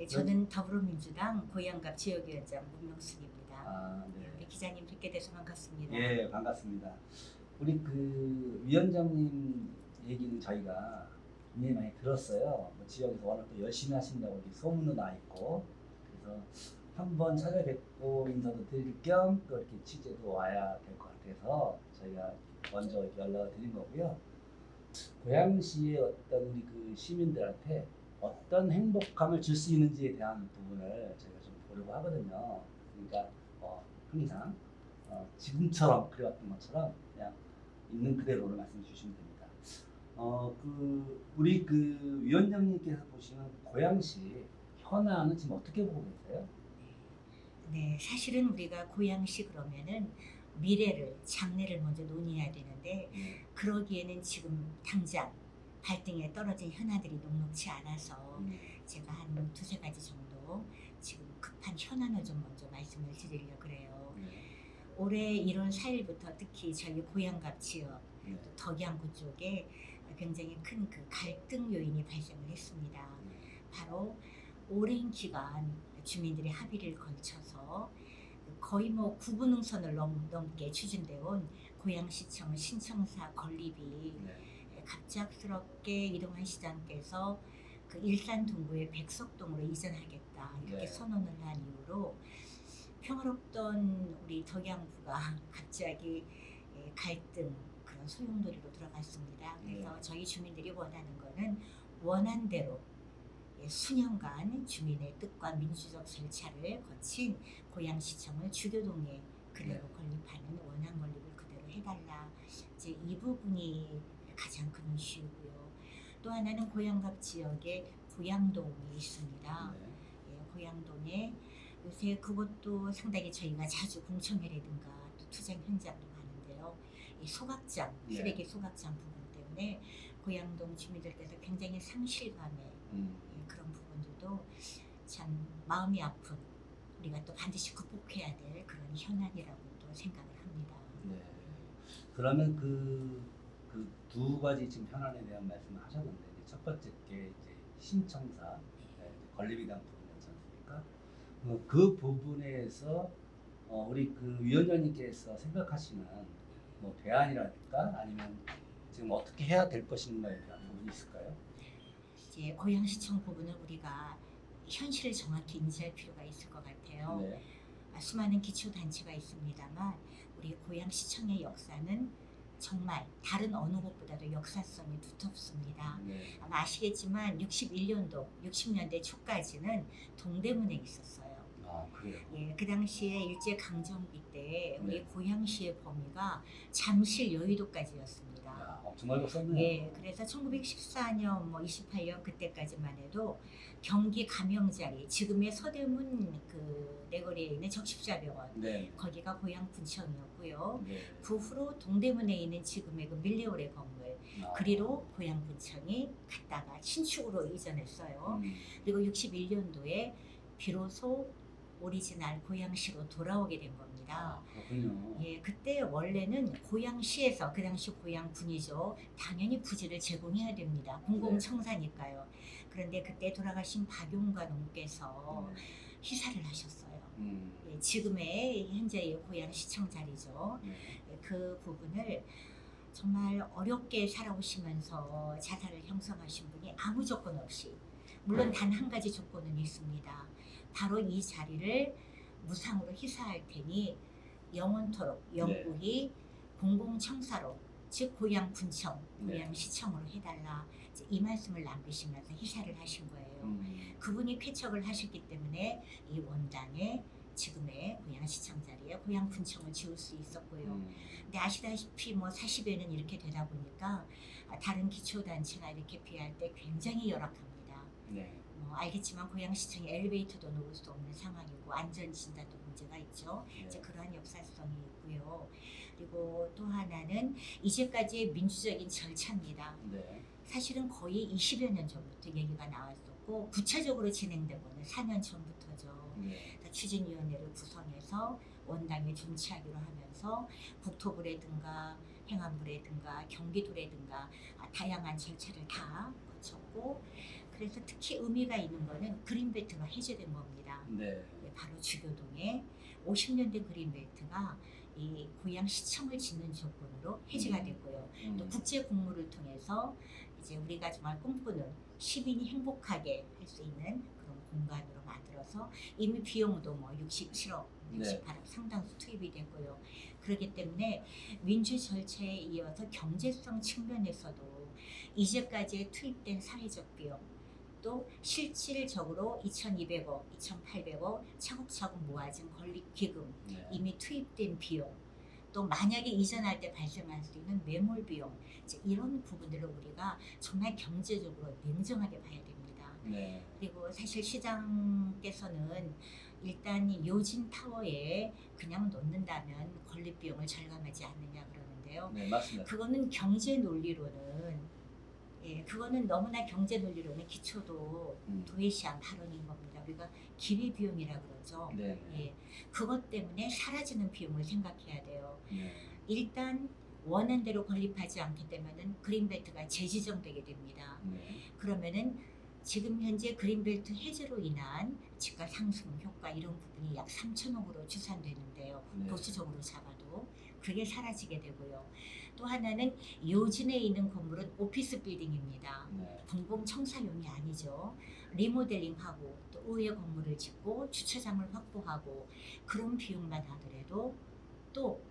네, 저는 더불어민주당 고양갑 지역위원장 문명숙입니다. 네. 우리 기자님 뵙게 돼서 반갑습니다. 예, 반갑습니다. 우리 그 위원장님 얘기는 저희가 굉장히 많이 들었어요. 뭐 지역에서 워낙 또 열심히 하신다고 이렇게 소문도 나 있고, 그래서 한번 찾아뵙고 인사도 드릴 겸 또 이렇게 취재도 와야 될 것 같아서 저희가 먼저 이렇게 연락을 드린 거고요. 고양시의 어떤 우리 그 시민들한테 어떤 행복감을 줄 수 있는지에 대한 부분을 저희가 좀 보려고 하거든요. 그러니까 항상 지금처럼 그래왔던 것처럼 그냥 있는 그대로를 말씀해 주시면 됩니다. 우리 그 위원장님께서 보시는 고양시 현안은 지금 어떻게 보고 계세요? 네, 사실은 우리가 고양시 그러면은 미래를, 장래를 먼저 논의해야 되는데 그러기에는 지금 당장 발등에 떨어진 현안들이 녹록치 않아서 제가 한 두세 가지 정도 지금 급한 현안을 좀 먼저 말씀을 드리려고 그래요. 올해 1월 4일부터 특히 저희 고양갑 지역 또 덕양구 쪽에 굉장히 큰 그 갈등 요인이 발생을 했습니다. 바로 오랜 기간 주민들의 합의를 거쳐서 거의 뭐 구분응선을 넘게 추진되어 온 고양시청 신청사 건립이 갑작스럽게 이동환 시장께서 그 일산 동구의 백석동으로 이전하겠다 이렇게 선언을 한 이후로 평화롭던 우리 덕양구가 갑자기 갈등 그런 소용돌이로 들어갔습니다. 그래서 저희 주민들이 원하는 거는 원한대로 수년간 주민의 뜻과 민주적 절차를 거친 고양시청을 주교동에 그대로 건립하는 원안 건립을 그대로 해달라. 이제 이 부분이 가장 큰 이슈고요. 또 하나는 고양갑 지역에 고양동이 있습니다. 고양동에 요새 그것도 상당히 저희가 자주 공청회라든가 또 투쟁 현장도 가는데요. 이 소각장, 쓰레기 소각장 부분 때문에 고양동 주민들께서 굉장히 상실감에 그런 부분들도 참 마음이 아픈 우리가 또 반드시 극복해야 될 그런 현안이라고 또 생각을 합니다. 네. 그러면 그 두 가지 지금 현안에 대한 말씀을 하셨는데 이제 첫 번째 게 이제 신청사 건립에 대한 부분이었지 않습니까? 그 부분에서 우리 그 위원장님께서 생각하시는 뭐 대안이랄까 아니면 지금 어떻게 해야 될 것인가에 대한 부분이 있을까요? 이제 고양시청 부분은 우리가 현실을 정확히 인지할 필요가 있을 것 같아요. 수많은 기초단체가 있습니다만 우리 고양시청의 역사는 정말 다른 어느 곳보다도 역사성이 두텁습니다. 아마 아시겠지만 61년도, 60년대 초까지는 동대문에 있었어요. 그래요? 예, 그 당시에 일제강점기 때 우리 고양시의 범위가 잠실 여의도까지였습니다. 엄청 넓었네요 예, 그래서 1914년, 뭐 28년 그때까지만 해도 경기 감영자리, 지금의 서대문 그 내거리에 있는 적십자병원, 거기가 고양 분청이었고요. 그 후로 동대문에 있는 지금의 그 밀레오레 건물, 그리로 고양 분청이 갔다가 신축으로 이전했어요. 그리고 61년도에 비로소 오리지널 고양시로 돌아오게 된 겁니다. 그렇군요. 예, 그때 원래는 고양시에서 그 당시 고양군이죠. 당연히 부지를 제공해야 됩니다. 공공청사니까요. 그런데 그때 돌아가신 박용관님께서 희사를 하셨어요. 예, 지금의 현재의 고양시청 자리죠. 예, 그 부분을 정말 어렵게 살아오시면서 자산을 형성하신 분이 아무 조건 없이, 물론 단 한 가지 조건은 있습니다. 바로 이 자리를 무상으로 희사할 테니 영원토록 영구히 공공청사로, 즉 고양군청, 고양시청으로 해달라, 이 말씀을 남기시면서 희사를 하신 거예요. 그분이 쾌척을 하셨기 때문에 이 원당에 지금의 고양시청 자리에 고양군청을 지을 수 있었고요. 근데 아시다시피 뭐 40에는 이렇게 되다 보니까 다른 기초단체가 이렇게 비할 때 굉장히 열악합니다. 뭐 알겠지만 고양시청에 엘리베이터도 놓을 수 없는 상황이고 안전진단도 문제가 있죠. 이제 그러한 역사성이 있고요. 그리고 또 하나는 이제까지의 민주적인 절차입니다. 사실은 거의 20여 년 전부터 얘기가 나왔었고 구체적으로 진행된 거는 4년 전부터죠. 추진위원회를 구성해서 원당에 존치하기로 하면서 국토부라든가 행안부라든가 경기도라든가 다양한 절차를 다 거쳤고 그래서 특히 의미가 있는 거는 그린벨트가 해제된 겁니다. 네. 바로 주교동에 50년 된 그린벨트가 이 고향 시청을 짓는 조건으로 해제가 됐고요. 또 국제 공모를 통해서 이제 우리가 정말 꿈꾸는 시민이 행복하게 할 수 있는 그런 공간으로 만들어서 이미 비용도 뭐 67억, 68억 상당수 투입이 됐고요. 그렇기 때문에 민주 절차에 이어서 경제성 측면에서도 이제까지 투입된 사회적 비용 또 실질적으로 2,200억, 2,800억 차곡차곡 모아진 건립기금 네. 이미 투입된 비용 또 만약에 이전할 때 발생할 수 있는 매몰 비용 이제 이런 부분들을 우리가 정말 경제적으로 냉정하게 봐야 됩니다. 네. 그리고 사실 시장께서는 일단 요진 타워에 그냥 놓는다면 건립 비용을 절감하지 않느냐 그러는데요. 네, 맞습니다. 그거는 경제 논리로는 그거는 너무나 경제 논리로는 기초도 도외시한 발언인 겁니다. 우리가 기회 비용이라 그러죠. 네. 예, 그것 때문에 사라지는 비용을 생각해야 돼요. 네. 일단 원하는 대로 건립하지 않게 되면은 그린벨트가 재지정되게 됩니다. 네. 그러면은 지금 현재 그린벨트 해제로 인한 집가 상승 효과 이런 부분이 약 3천억으로 추산되는데요. 네. 보수적으로 잡아도 그게 사라지게 되고요. 또 하나는 요진에 있는 건물은 오피스 빌딩입니다. 네. 공공청사용이 아니죠. 리모델링하고 또 의회 건물을 짓고 주차장을 확보하고 그런 비용만 하더라도 또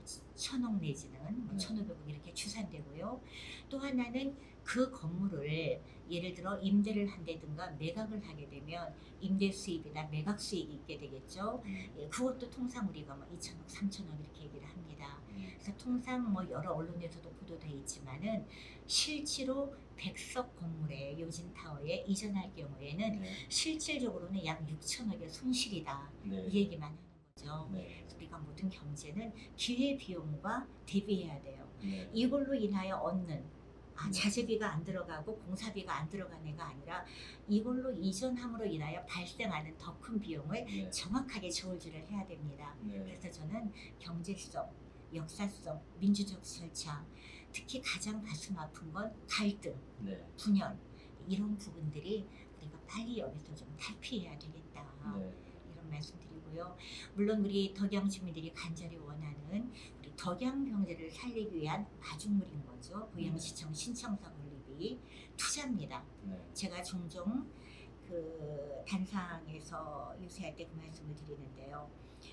1,000억 내지는 뭐 네. 1,500억 이렇게 추산되고요. 또 하나는 그 건물을 예를 들어 임대를 한다든가 매각을 하게 되면 임대 수입이나 매각 수익이 있게 되겠죠. 예, 그것도 통상 우리가 뭐 2,000억, 3,000억 이렇게 얘기를 합니다. 그래서 통상 뭐 여러 언론에서도 보도되어 있지만은 실제로 100석 건물에 요진타워에 이전할 경우에는 네. 실질적으로는 약 6천억의 손실이다. 네. 이 얘기만 하는 거죠. 네. 우리가 모든 경제는 기회 비용과 대비해야 돼요. 네. 이걸로 인하여 얻는 네. 자재비가 안 들어가고 공사비가 안 들어가는 애가 아니라 이걸로 이전함으로 인하여 발생하는 더 큰 비용을 네. 정확하게 저울질을 해야 됩니다. 네. 그래서 저는 경제성, 역사성, 민주적 절차, 특히 가장 가슴 아픈 건 갈등, 네. 분열 이런 부분들이 우리가 빨리 여기서 좀 탈피해야 되겠다. 네. 이런 말씀드리고요. 물론 우리 덕양 주민들이 간절히 원하는 우리 덕양 경제를 살리기 위한 마중물인 거죠. 고양시청 신청사 건립이 투자입니다. 네. 제가 종종 그 단상에서 유세할 때 그 말씀을 드리는데요.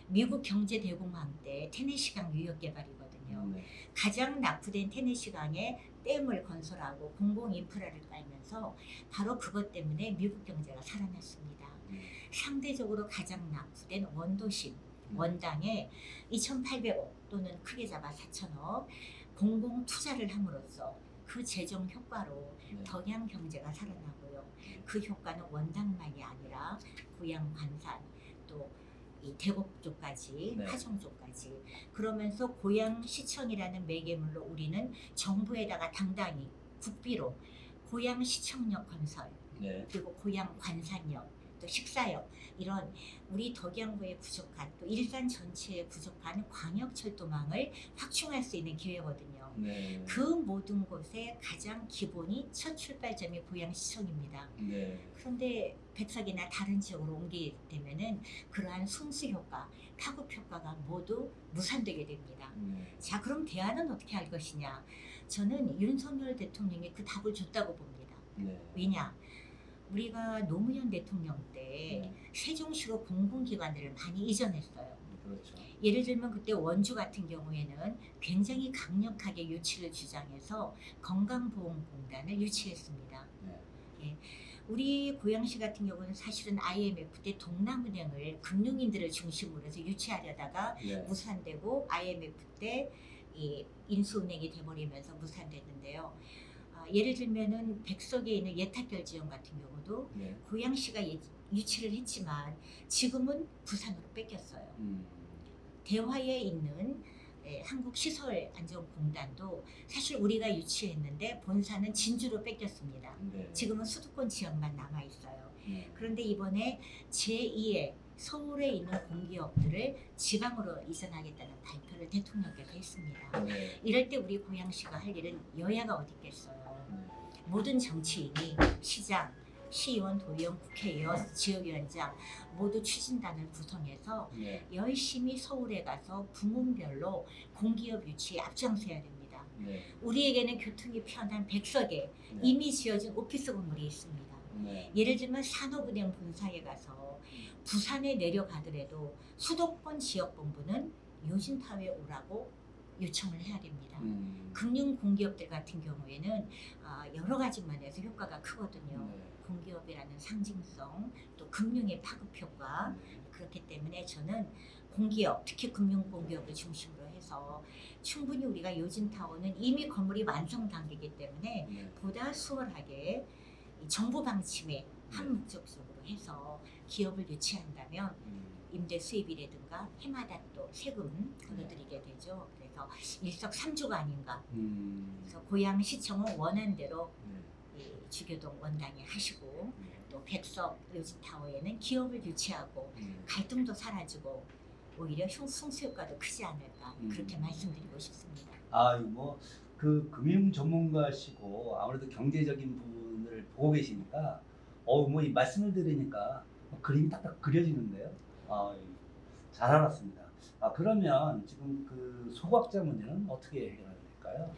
미국 경제 대공황 때 테네시강 유역 개발이거든요. 네. 가장 낙후된 테네시강에 댐을 건설하고 공공 인프라를 깔면서 바로 그것 때문에 미국 경제가 살아났습니다. 상대적으로 가장 낙후된 원도심 원당에 2,800억 또는 크게 잡아 4천억 공공 투자를 함으로써 그 재정 효과로 네. 덕양 경제가 살아나고요. 그 효과는 원당만이 아니라 고양 관산 또 이 대곡 쪽까지 네. 파종 쪽까지 그러면서 고양 시청이라는 매개물로 우리는 정부에다가 당당히 국비로 고양 시청역 건설 네. 그리고 고양 관산역 또 식사역 이런 우리 덕양구에 부족한 또 일산 전체에 부족한 광역철도망을 확충할 수 있는 기회거든요. 네. 그 모든 곳에 가장 기본이 첫 출발점이 고양시청입니다. 네. 그런데 백석이나 다른 지역으로 옮기게 되면은 그러한 순수 효과, 파급 효과가 모두 무산되게 됩니다. 네. 자, 그럼 대안은 어떻게 할 것이냐? 저는 윤석열 대통령이 그 답을 줬다고 봅니다. 네. 왜냐? 우리가 노무현 대통령 때 네. 세종시로 공공기관들을 많이 이전했어요. 그렇죠. 예를 들면 그때 원주 같은 경우에는 굉장히 강력하게 유치를 주장해서 건강보험공단을 유치했습니다. 네. 우리 고양시 같은 경우는 사실은 IMF 때 동남은행을 금융인들을 중심으로 해서 유치하려다가 네. 무산되고 IMF 때 이 인수은행이 돼버리면서 무산됐는데요. 예를 들면은 백석에 있는 예탁결지원 같은 경우도 네. 고양시가 유치를 했지만 지금은 부산으로 뺏겼어요. 대화에 있는 한국시설안전공단도 사실 우리가 유치했는데 본사는 진주로 뺏겼습니다. 네. 지금은 수도권 지역만 남아 있어요. 네. 그런데 이번에 제2의 서울에 있는 공기업들을 지방으로 이전하겠다는 발표를 대통령께서 했습니다. 네. 이럴 때 우리 고양시가 할 일은 여야가 어디 있겠어요. 네. 모든 정치인이 시장, 시의원, 도의원, 국회의원, 지역위원장 모두 추진단을 구성해서 네. 열심히 서울에 가서 부문별로 공기업 유치에 앞장서야 됩니다. 네. 우리에게는 교통이 편한 백석에 네. 이미 지어진 오피스 건물이 있습니다. 네. 예를 들면 산업은행 본사에 가서 부산에 내려가더라도 수도권 지역본부는 요진타워에 오라고 요청을 해야 됩니다. 금융공기업들 같은 경우에는 여러 가지 면에서 효과가 크거든요. 네. 공기업이라는 상징성, 또 금융의 파급 효과, 네. 그렇기 때문에 저는 공기업, 특히 금융공기업을 중심으로 해서 충분히 우리가 요진타워는 이미 건물이 완성 단계이기 때문에 네. 보다 수월하게 이 정부 방침에 한목적으로 해서 기업을 유치한다면 임대 수입이라든가 해마다 또 세금 걷어들이게 되죠. 그래서 일석삼조가 아닌가. 그래서 고양시청은 원안대로 이 주교동 원당에 하시고 또 백석 요진타워에는 기업을 유치하고 갈등도 사라지고 오히려 승수효과도 크지 않을까 그렇게 말씀드리고 싶습니다. 그 금융 전문가시고 아무래도 경제적인 부분을 보고 계시니까 이 말씀을 들으니까 그림이 딱딱 그려지는데요. 잘 알았습니다. 그러면 지금 그 소각자 문제는 어떻게 해결하면 될까요?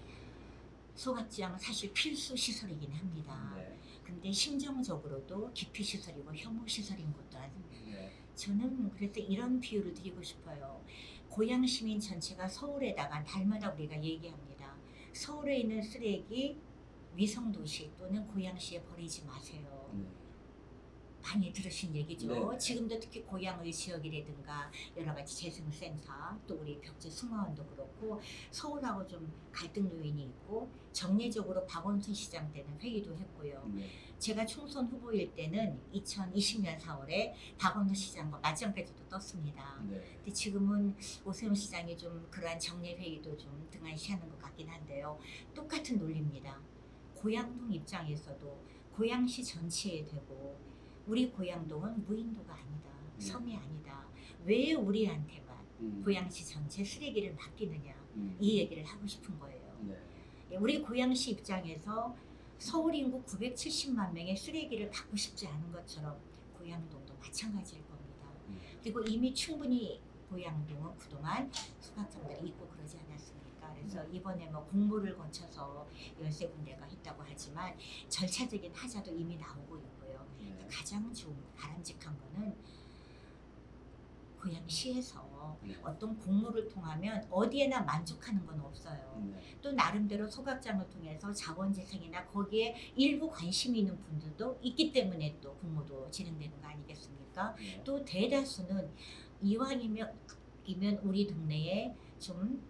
소각장은 사실 필수 시설이긴 합니다. 네. 근데 심정적으로도 기피 시설이고 혐오 시설인 것도 아닙니다. 네. 저는 그래서 이런 비유를 드리고 싶어요. 고양 시민 전체가 서울에다가 날마다 우리가 얘기합니다. 서울에 있는 쓰레기 위성도시 또는 고양시에 버리지 마세요. 많이 들으신 얘기죠. 네. 지금도 특히 고양의 지역이라든가 여러 가지 재생센터 또 우리 벽지 승마원도 그렇고 서울하고 좀 갈등 요인이 있고 정례적으로 박원순 시장 때는 회의도 했고요. 네. 제가 총선 후보일 때는 2020년 4월에 박원순 시장과 맞짱까지도 떴습니다. 네. 근데 지금은 오세훈 시장이 좀 그러한 정례 회의도 좀 등한시하는 것 같긴 한데요. 똑같은 논리입니다. 고양동 입장에서도 고양시 전체에 되고 우리 고양동은 무인도가 아니다. 섬이 아니다. 왜 우리한테만 고양시 전체 쓰레기를 맡기느냐. 이 얘기를 하고 싶은 거예요. 네. 우리 고양시 입장에서 서울 인구 970만 명의 쓰레기를 받고 싶지 않은 것처럼 고양동도 마찬가지일 겁니다. 그리고 이미 충분히 고양동은 그동안 소각장들이 있고 그러지 않았습니까? 그래서 이번에 뭐 공모를 거쳐서 13군데가 했다고 하지만 절차적인 하자도 이미 나오고 있고요. 가장 좀 바람직한 거는 고양시에서 어떤 공모를 통하면 어디에나 만족하는 건 없어요. 또 나름대로 소각장을 통해서 자원재생이나 거기에 일부 관심이 있는 분들도 있기 때문에 또 공모도 진행되는 거 아니겠습니까? 또 대다수는 이왕이면 우리 동네에 좀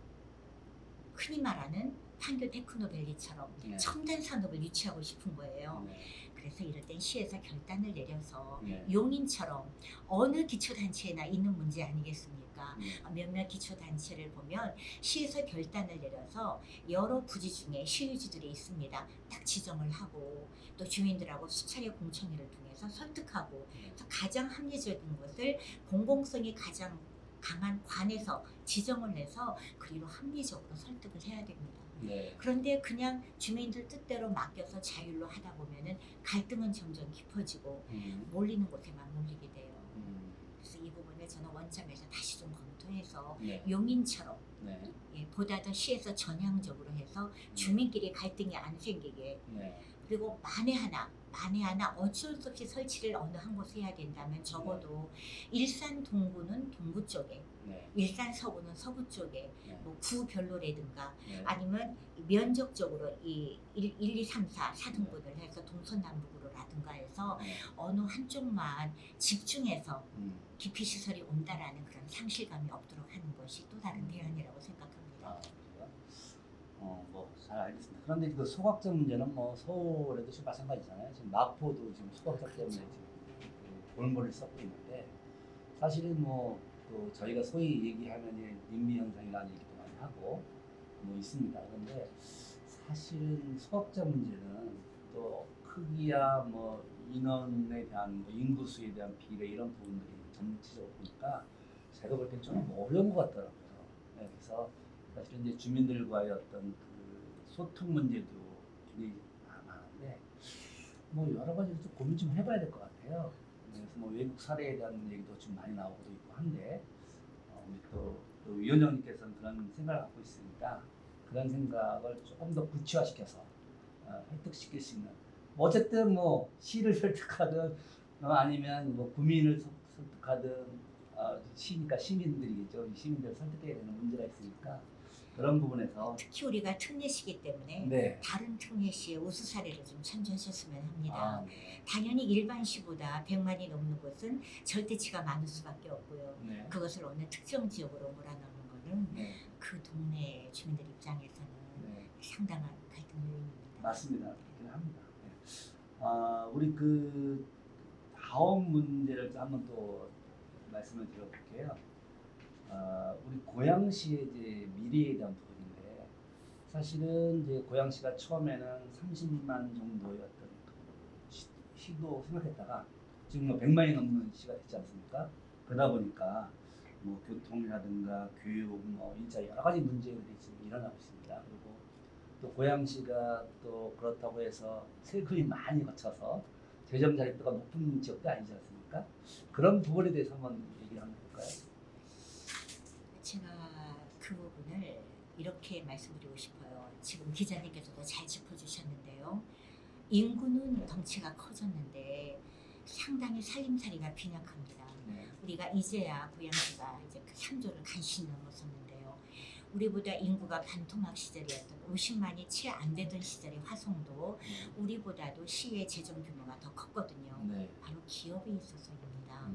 흔히 말하는 판교 테크노밸리처럼 첨단 산업을 유치하고 싶은 거예요. 그래서 이럴 땐 시에서 결단을 내려서 용인처럼 어느 기초단체에나 있는 문제 아니겠습니까? 몇몇 기초단체를 보면 시에서 결단을 내려서 여러 부지 중에 시유지들이 있습니다. 딱 지정을 하고 또 주민들하고 수차례 공청회를 통해서 설득하고 그래서 가장 합리적인 것을 공공성이 가장 강한 관에서 지정을 해서 그리로 합리적으로 설득을 해야 됩니다. 그런데 그냥 주민들 뜻대로 맡겨서 자율로 하다 보면은 갈등은 점점 깊어지고 몰리는 곳에만 몰리게 돼요. 그래서 이 부분을 저는 원점에서 다시 좀 검토해서 용인처럼 보다 더 시에서 전향적으로 해서 주민끼리 갈등이 안 생기게 그리고 만에 하나 어쩔 수 없이 설치를 어느 한 곳에 해야 된다면 적어도 일산 동구는 동구 쪽에 일산 서구는 서구 쪽에 뭐 구별로라든가 아니면 면적적으로 이 1, 2, 3, 4 4등분을 해서 동서남북으로라든가 해서 어느 한쪽만 집중해서 기피시설이 온다라는 그런 상실감이 없도록 하는 것이 또 다른 대안이라고 생각합니다. 잘 알겠습니다. 그런데 그 소각자 문제는 뭐 서울에도 지금 마찬가지잖아요. 지금 마포도 지금 소각자 때문에 지금 골몰을 썩고 있는데 사실은 뭐 또 저희가 소위 얘기하면 인미 현상이라는 얘기도 많이 하고 뭐 있습니다. 그런데 사실은 소각자 문제는 또 크기야 뭐 인원에 대한 뭐 인구수에 대한 비례 이런 부분들이 전체적으로 보니까 제가 볼 땐 좀 어려운 것 같더라고요. 그래서 사실은 이제 주민들과의 어떤 그 소통 문제도 굉장히 많은데 뭐 여러 가지 좀 고민 좀 해봐야 될 것 같아요. 그래서 뭐 외국 사례에 대한 얘기도 좀 많이 나오고 있고 한데 우리 또 위원장님께서는 그런 생각을 갖고 있으니까 그런 생각을 조금 더 구체화시켜서 획득시킬 수 있는 뭐 어쨌든 뭐 시를 설득하든 아니면 뭐 구민을 설득하든 시니까 시민들이겠죠. 이 시민들을 설득해야 되는 문제가 있으니까 그런 부분에서 특히 우리가 특례시기 때문에 네. 다른 특례시의 우수 사례를 좀 참조하셨으면 합니다. 네. 당연히 일반 시보다 100만이 넘는 곳은 절대치가 많을 수밖에 없고요. 네. 그것을 어느 특정 지역으로 몰아넣는 것은 네. 그 동네 주민들 입장에서는 네. 상당한 갈등 요인입니다. 맞습니다. 그렇긴 합니다. 네. 우리 그 다음 문제를 좀 한번 또 말씀을 드려볼게요. 우리 고양시의 이제 미래에 대한 부분인데 사실은 이제 고양시가 처음에는 30만 정도의 어떤 시도 생각했다가 지금 뭐 100만이 넘는 시가 됐지 않습니까? 그러다 보니까 뭐 교통이라든가 교육, 뭐 일자 여러 가지 문제들이 지금 일어나고 있습니다. 그리고 또 고양시가 또 그렇다고 해서 세금이 많이 거쳐서 재정 자립도가 높은 지역도 아니지 않습니까? 그런 부분에 대해서 한번 얘기를 한번 해볼까요? 제가 그 부분을 이렇게 말씀드리고 싶어요. 지금 기자님께서도 잘 짚어주셨는데요. 인구는 덩치가 커졌는데 상당히 살림살이가 빈약합니다. 네. 우리가 이제야 고양시가 이제 그 상조를 간신히 넘어섰는데요. 우리보다 인구가 반토막 시절이었던 50만이 채 안 되던 시절의 화성도 우리보다도 시의 재정 규모가 더 컸거든요. 네. 바로 기업이 있어서입니다.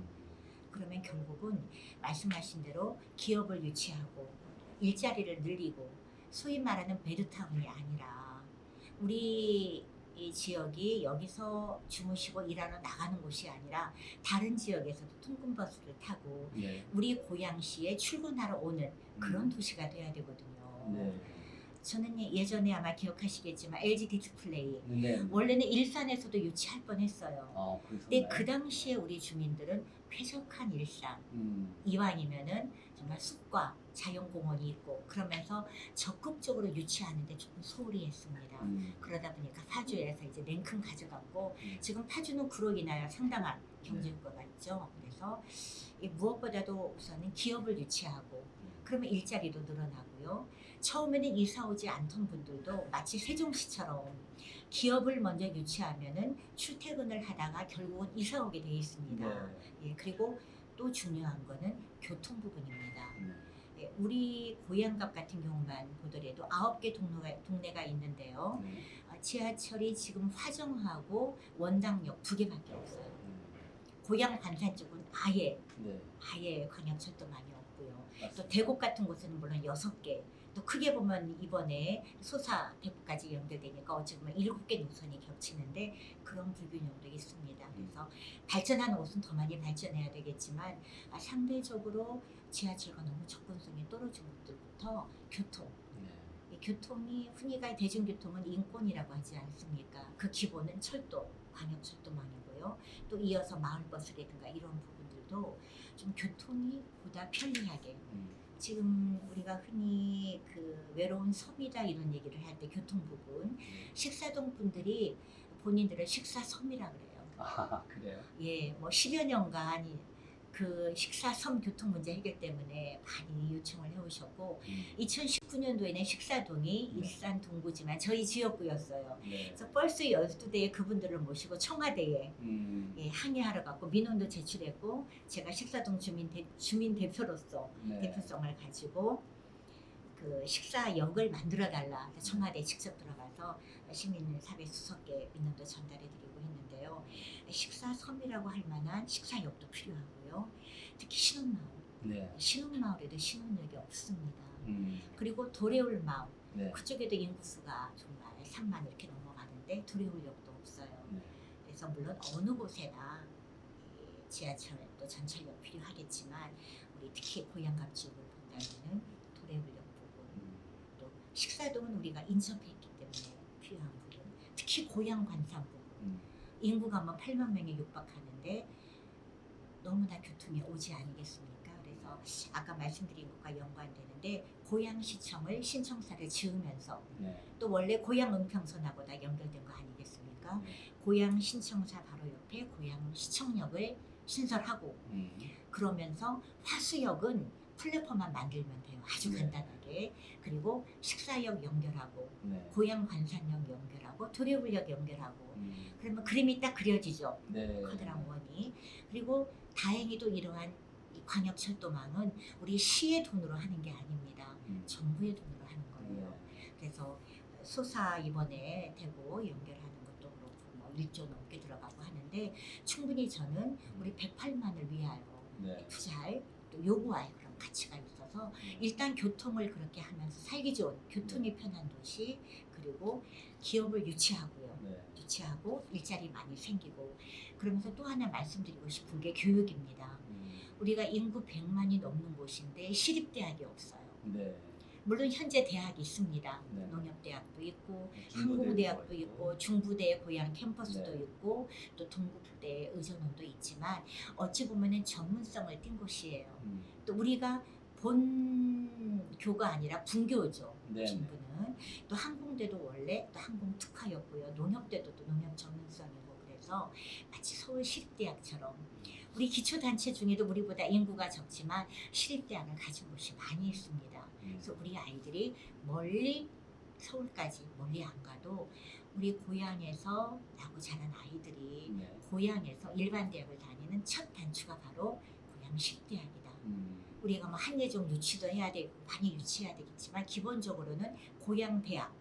그러면 결국은 말씀하신 대로 기업을 유치하고 일자리를 늘리고 소위 말하는 베드타운이 아니라 우리 이 지역이 여기서 주무시고 일하러 나가는 곳이 아니라 다른 지역에서도 통근버스를 타고 네. 우리 고양시에 출근하러 오는 그런 도시가 돼야 되거든요. 네. 저는 예전에 아마 기억하시겠지만 LG 디스플레이 네. 원래는 일산에서도 유치할 뻔했어요. 근데 그 당시에 우리 주민들은 쾌적한 일상, 이왕이면은 정말 숲과 자연공원이 있고 그러면서 적극적으로 유치하는데 조금 소홀히 했습니다. 그러다 보니까 파주에서 이제 냉큼 가져갔고 지금 파주는 그로 인하여 상당한 경제 효과가 있죠. 그래서 무엇보다도 우선은 기업을 유치하고 그러면 일자리도 늘어나고요. 처음에는 이사 오지 않던 분들도 마치 세종시처럼 기업을 먼저 유치하면은 출퇴근을 하다가 결국은 이사 오게 돼 있습니다. 예, 그리고 또 중요한 거는 교통 부분입니다. 예, 우리 고양갑 같은 경우만 보더라도 9개 동네가 있는데요. 지하철이 지금 화정하고 원당역 2개밖에 없어요. 고양 관산 쪽은 아예 광역철도만이 없고요. 또 대곡 같은 곳은 물론 6개. 또 크게 보면 이번에 소사 대구까지 연결되니까 어찌 보면 7개 노선이 겹치는데 그런 불균형도 있습니다. 그래서 발전하는 곳은 더 많이 발전해야 되겠지만 상대적으로 지하철과 너무 접근성이 떨어진 곳들부터 교통. 이 교통이 흔히가 대중교통은 인권이라고 하지 않습니까? 그 기본은 철도, 광역철도망이고요. 또 이어서 마을버스라든가 이런 부분들도 좀 교통이 보다 편리하게 지금 우리가 흔히 그 외로운 섬이다 이런 얘기를 할 때 교통 부분 식사동 분들이 본인들을 식사섬이라 그래요. 아 그래요? 예, 뭐 10여 년간 그 식사섬 교통 문제 해결 때문에 많이 요청을 해오셨고 2019년도에는 식사동이 일산 동구지만 저희 지역구였어요. 그래서 벌써 12대의 그분들을 모시고 청와대에 항의하러 갔고 민원도 제출했고 제가 식사동 주민 대표로서 대표성을 가지고 그 식사역을 만들어 달라 청와대에 직접 들어가서 시민사회 수석께 민원도 전달해드리고 했는데요. 식사섬이라고 할 만한 식사역도 필요하고요. 특히 신혼마을, 신혼마을에도 신혼역이 없습니다. 그리고 도래울마을 그쪽에도 인구수가 정말 3만 이렇게 넘어가는데 도래울역도 없어요. 그래서 물론 어느 곳에나 지하철 또 전철역 필요하겠지만 우리 특히 고양갑 지역을 본다면은 도래울역 부분 또 식사동은 우리가 인접했기 때문에 필요한 부분 특히 고양 관산 부분 인구가 뭐 8만 명에 육박하는데 너무나 교통이 오지 아니겠습니까? 그래서 아까 말씀드린 것과 연관되는데 고양시청을 신청사를 지으면서 또 원래 고양 은평선하고 다 연결된 거 아니겠습니까? 고향 신청사 바로 옆에 고향 시청역을 신설하고 그러면서 화수역은 플랫폼만 만들면 돼요. 아주 네. 간단하게. 그리고 식사역 연결하고 네. 고향 관산역 연결하고 도래울역 연결하고 그러면 그림이 딱 그려지죠. 네. 커다란 원이. 그리고 다행히도 이러한 이 광역철도망은 우리 시의 돈으로 하는 게 아닙니다. 정부의 돈으로 하는 거예요. 그래서 소사 이번에 대구 연결하는 것도 그렇고 뭐 1조 넘게 들어가고 하는데 충분히 저는 우리 108만을 위하여 네. 투자할 또 요구할 그런 가치가 있어서 일단 교통을 그렇게 하면서 살기 좋은 교통이 편한 도시 그리고 기업을 유치하고요. 네. 유치하고 일자리 많이 생기고 그러면서 또 하나 말씀드리고 싶은 게 교육입니다. 우리가 인구 100만이 넘는 곳인데 시립대학이 없어요. 네. 물론 현재 대학이 있습니다. 네. 농협대학도 있고 중부대도 항공대학도 있고. 있고 중부대 고향 캠퍼스도 네. 있고 또 동국대 의전원도 있지만 어찌 보면은 전문성을 띈 곳이에요. 또 우리가 본교가 아니라 분교죠. 네. 중부는 또 항공대도 원래 또 항공특화였고요. 농협대도 또 농협 전문성이고 그래서 마치 서울 시립대학처럼 우리 기초단체 중에도 우리보다 인구가 적지만 시립대학을 가진 곳이 많이 있습니다. 그래서 우리 아이들이 멀리 서울까지 멀리 안 가도 우리 고향에서 나고 자란 아이들이 네. 고향에서 일반 대학을 다니는 첫 단추가 바로 고향 시립대학이다. 우리가 뭐 한예종 유치도 해야 되고 많이 유치해야 되겠지만 기본적으로는 고향 대학,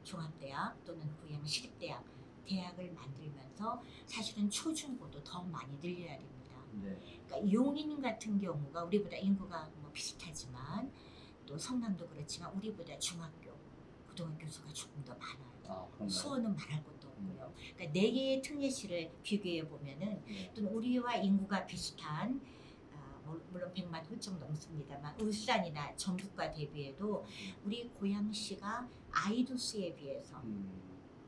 종합대학 또는 고향 시립대학 대학을 만들면서 사실은 초중고도 더 많이 늘려야 됩니다. 네. 그러니까 용인 같은 경우가 우리보다 인구가 뭐 비슷하지만 또 성남도 그렇지만 우리보다 중학교, 고등학교 수가 조금 더 많아요. 아, 그런가요? 수원은 말할 것도 없고요. 그러니까 네 개의 특례시를 비교해 보면은 네. 또는 우리와 인구가 비슷한 물론 100만 훌쩍 넘습니다만 울산이나 전북과 대비해도 우리 고양시가 아이도 수에 비해서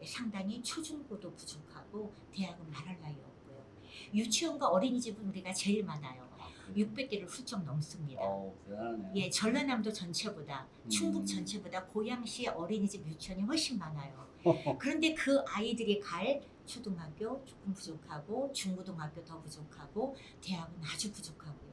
상당히 초중고도 부족하고 대학은 말할 나위 없고요. 유치원과 어린이집은 우리가 제일 많아요. 600개를 훌쩍 넘습니다. 대단하네요. 예, 전라남도 전체보다 충북 전체보다 고양시 어린이집 유치원이 훨씬 많아요. 그런데 그 아이들이 갈 초등학교 조금 부족하고 중고등학교 더 부족하고 대학은 아주 부족하고요.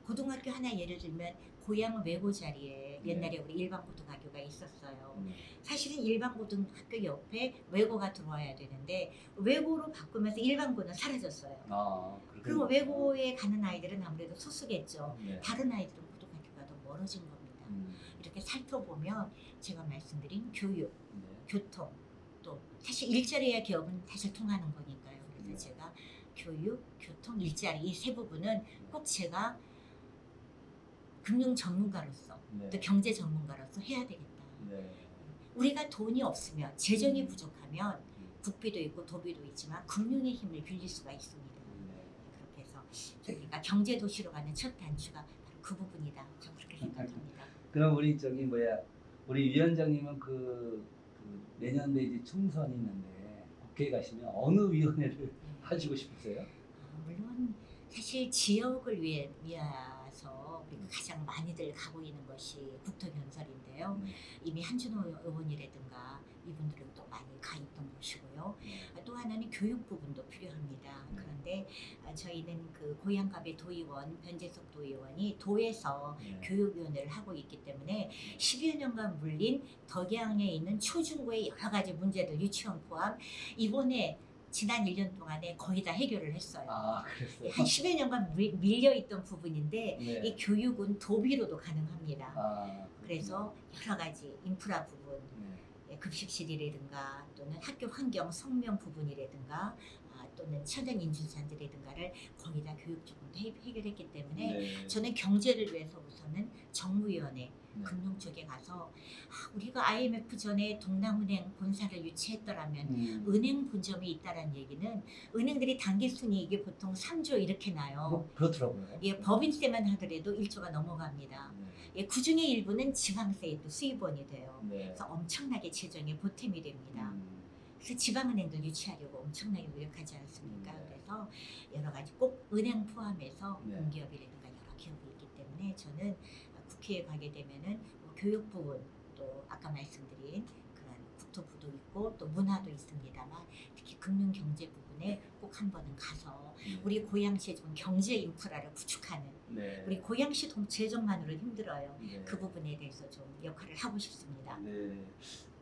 고등학교 하나 예를 들면 고향 외고 자리에 옛날에 우리 일반 고등학교가 있었어요. 사실은 일반 고등학교 옆에 외고가 들어와야 되는데 외고로 바꾸면서 일반고는 사라졌어요. 그리고 외고에 가는 아이들은 아무래도 소수겠죠. 네. 다른 아이들은 고등학교가 더 멀어진 겁니다. 이렇게 살펴보면 제가 말씀드린 교육, 교통, 또 사실 일자리와 기업은 사실 통하는 거니까요. 그래서 제가 교육, 교통, 일자리 이 세 부분은 꼭 제가 금융 전문가로서 또 경제 전문가로서 해야 되겠다. 우리가 돈이 없으면 재정이 부족하면 국비도 있고 도비도 있지만 금융의 힘을 빌릴 수가 있습니다. 그렇게 해서 저희가 경제 도시로 가는 첫 단추가 바로 그 부분이다. 저는 그렇게 생각합니다. 그럼 우리 우리 위원장님은 내년도에 이제 총선이 있는데 국회에 가시면 어느 위원회를 하시고 싶으세요? 물론 사실 지역을 위해서 우리가 가장 많이들 가고 있는 것이 국토건설인데요. 이미 한준호 의원이라든가 이분들은 또 많이 가 있던 곳이고요. 또 하나는 교육 부분도 필요합니다. 그런데 저희는 그 고양갑의 도의원 변재석 도의원이 도에서 교육위원회를 하고 있기 때문에 10여 년간 물린 덕양에 있는 초중고의 여러 가지 문제들 유치원 포함 이번에 지난 1년 동안에 거의 다 해결을 했어요. 그랬어요? 한 10여 년간 밀려있던 부분인데 네. 이 교육은 도비로도 가능합니다. 그래서 여러 가지 인프라 부분, 급식실이라든가 또는 학교 환경, 성명 부분이라든가 또는 천연 인준산들이라든가를 거의 다 교육 쪽으로 해결했기 때문에 저는 경제를 위해서 우선은 정무위원회 금융 쪽에 가서 우리가 IMF 전에 동남은행 본사를 유치했더라면 은행 본점이 있다는 얘기는 은행들이 단기순이익이 보통 3조 이렇게 나요. 그렇더라고요. 예, 법인세만 하더라도 1조가 넘어갑니다. 예, 그중에 일부는 지방세의 또 수입원이 돼요. 그래서 엄청나게 재정에 보탬이 됩니다. 그래서 지방은행도 유치하려고 엄청나게 노력하지 않습니까? 그래서 여러 가지 꼭 은행 포함해서 공기업이라든가 여러 기업이 있기 때문에 저는 국회에 가게 되면은 교육 부분 또 아까 말씀드린 그런 국토부도 있고 또 문화도 있습니다만 특히 금융 경제 부분에 꼭 한 번은 가서 네. 우리 고양시의 좀 경제 인프라를 구축하는 네. 우리 고양시 재정만으로 힘들어요. 네. 그 부분에 대해서 좀 역할을 하고 싶습니다. 네.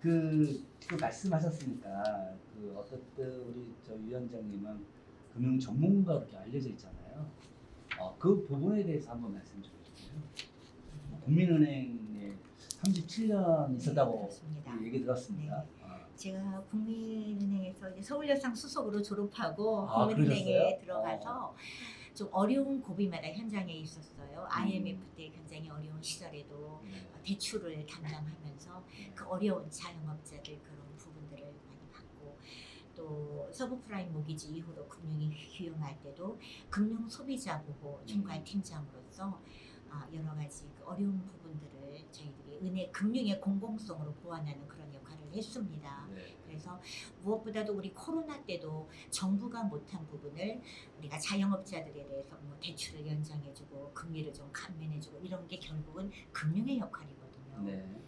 그 말씀하셨으니까 어쨌든 우리 저 위원장님은 금융 전문가로 이렇게 알려져 있잖아요. 그 부분에 대해서 한번 말씀 좀 해주세요. 국민은행에 37년 있었다고 그렇습니다. 얘기 들었습니다. 네. 제가 국민은행에서 이제 서울여상 수석으로 졸업하고 아, 국민은행에 그러셨어요? 들어가서 좀 어려운 고비마다 현장에 있었어요. IMF 때 굉장히 어려운 시절에도 네. 대출을 담당하면서 그 어려운 자영업자들 그런 부분들을 많이 봤고 또 서브프라임 모기지 이후로 금융이 휴용할 때도 금융 소비자 보호 총괄팀장으로서 여러 가지 그 어려운 부분들을 저희들이 금융의 공공성으로 보완하는 그런 역할을 했습니다. 네. 그래서 무엇보다도 우리 코로나 때도 정부가 못한 부분을 우리가 자영업자들에 대해서 뭐 대출을 연장해주고 금리를 좀 감면해주고 이런 게 결국은 금융의 역할이거든요. 네.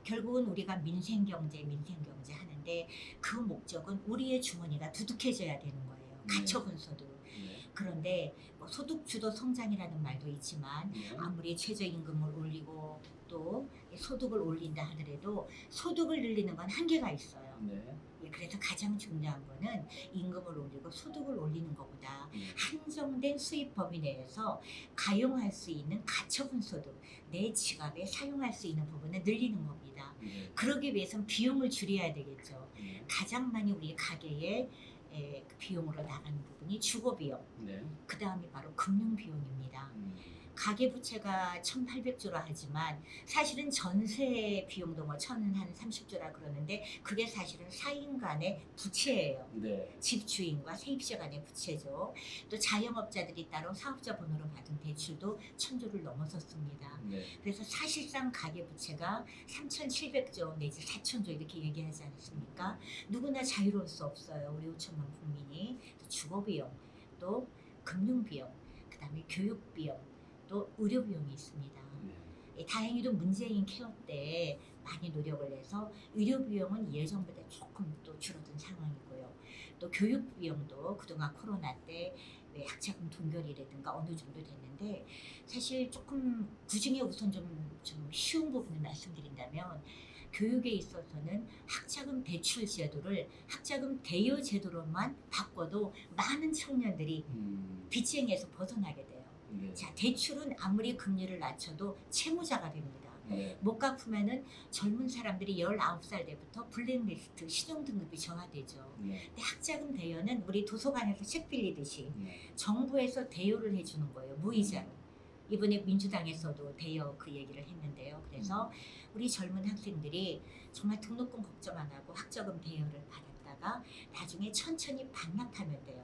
결국은 우리가 민생경제 하는데 그 목적은 우리의 주머니가 두둑해져야 되는 거예요. 가처분 소득. 네. 그런데 뭐 소득 주도 성장이라는 말도 있지만 네. 아무리 최저임금을 올리고 또 소득을 올린다 하더라도 소득을 늘리는 건 한계가 있어요. 네. 그래서 가장 중요한 거는 임금을 올리고 소득을 올리는 것보다 네. 한정된 수입 범위 내에서 가용할 수 있는 가처분 소득, 내 지갑에 사용할 수 있는 부분을 늘리는 겁니다. 네. 그러기 위해서는 비용을 줄여야 되겠죠. 네. 가장 많이 우리 가게에 그 비용으로 나가는 부분이 주거 비용, 네. 그 다음이 바로 금융 비용입니다. 가계 부채가 1,800조라 하지만 사실은 전세 비용도 뭐 1,030조라 그러는데 그게 사실은 사인 간의 부채예요. 네. 집주인과 세입자 간의 부채죠. 또 자영업자들이 따로 사업자 번호로 받은 대출도 1,000조를 넘어섰습니다. 네. 그래서 사실상 가계 부채가 3,700조 내지 4,000조 이렇게 얘기하지 않습니까? 누구나 자유로울 수 없어요. 우리 5천만 국민이. 주거 비용, 또 금융 비용, 그 다음에 교육 비용, 또 의료 비용이 있습니다. 네. 다행히도 문재인 케어 때 많이 노력을 해서 의료 비용은 예전보다 조금 또 줄어든 상황이고요. 또 교육 비용도 그동안 코로나 때 왜 학자금 동결이라든가 어느 정도 됐는데 사실 조금 그중에 우선 좀 쉬운 부분을 말씀드린다면 교육에 있어서는 학자금 대출 제도를 학자금 대여 제도로만 바꿔도 많은 청년들이 빚쟁이에서 벗어나게 돼요. 네. 자, 대출은 아무리 금리를 낮춰도 채무자가 됩니다. 네. 못 갚으면은 젊은 사람들이 19살 때부터 블랙리스트 신용등급이 정화되죠. 네. 근데 학자금 대여는 우리 도서관에서 책 빌리듯이 네. 정부에서 대여를 해주는 거예요. 무이자로. 이번에 민주당에서도 대여 그 얘기를 했는데요. 그래서 우리 젊은 학생들이 정말 등록금 걱정 안 하고 학자금 대여를 받았다가 나중에 천천히 반납하면 돼요.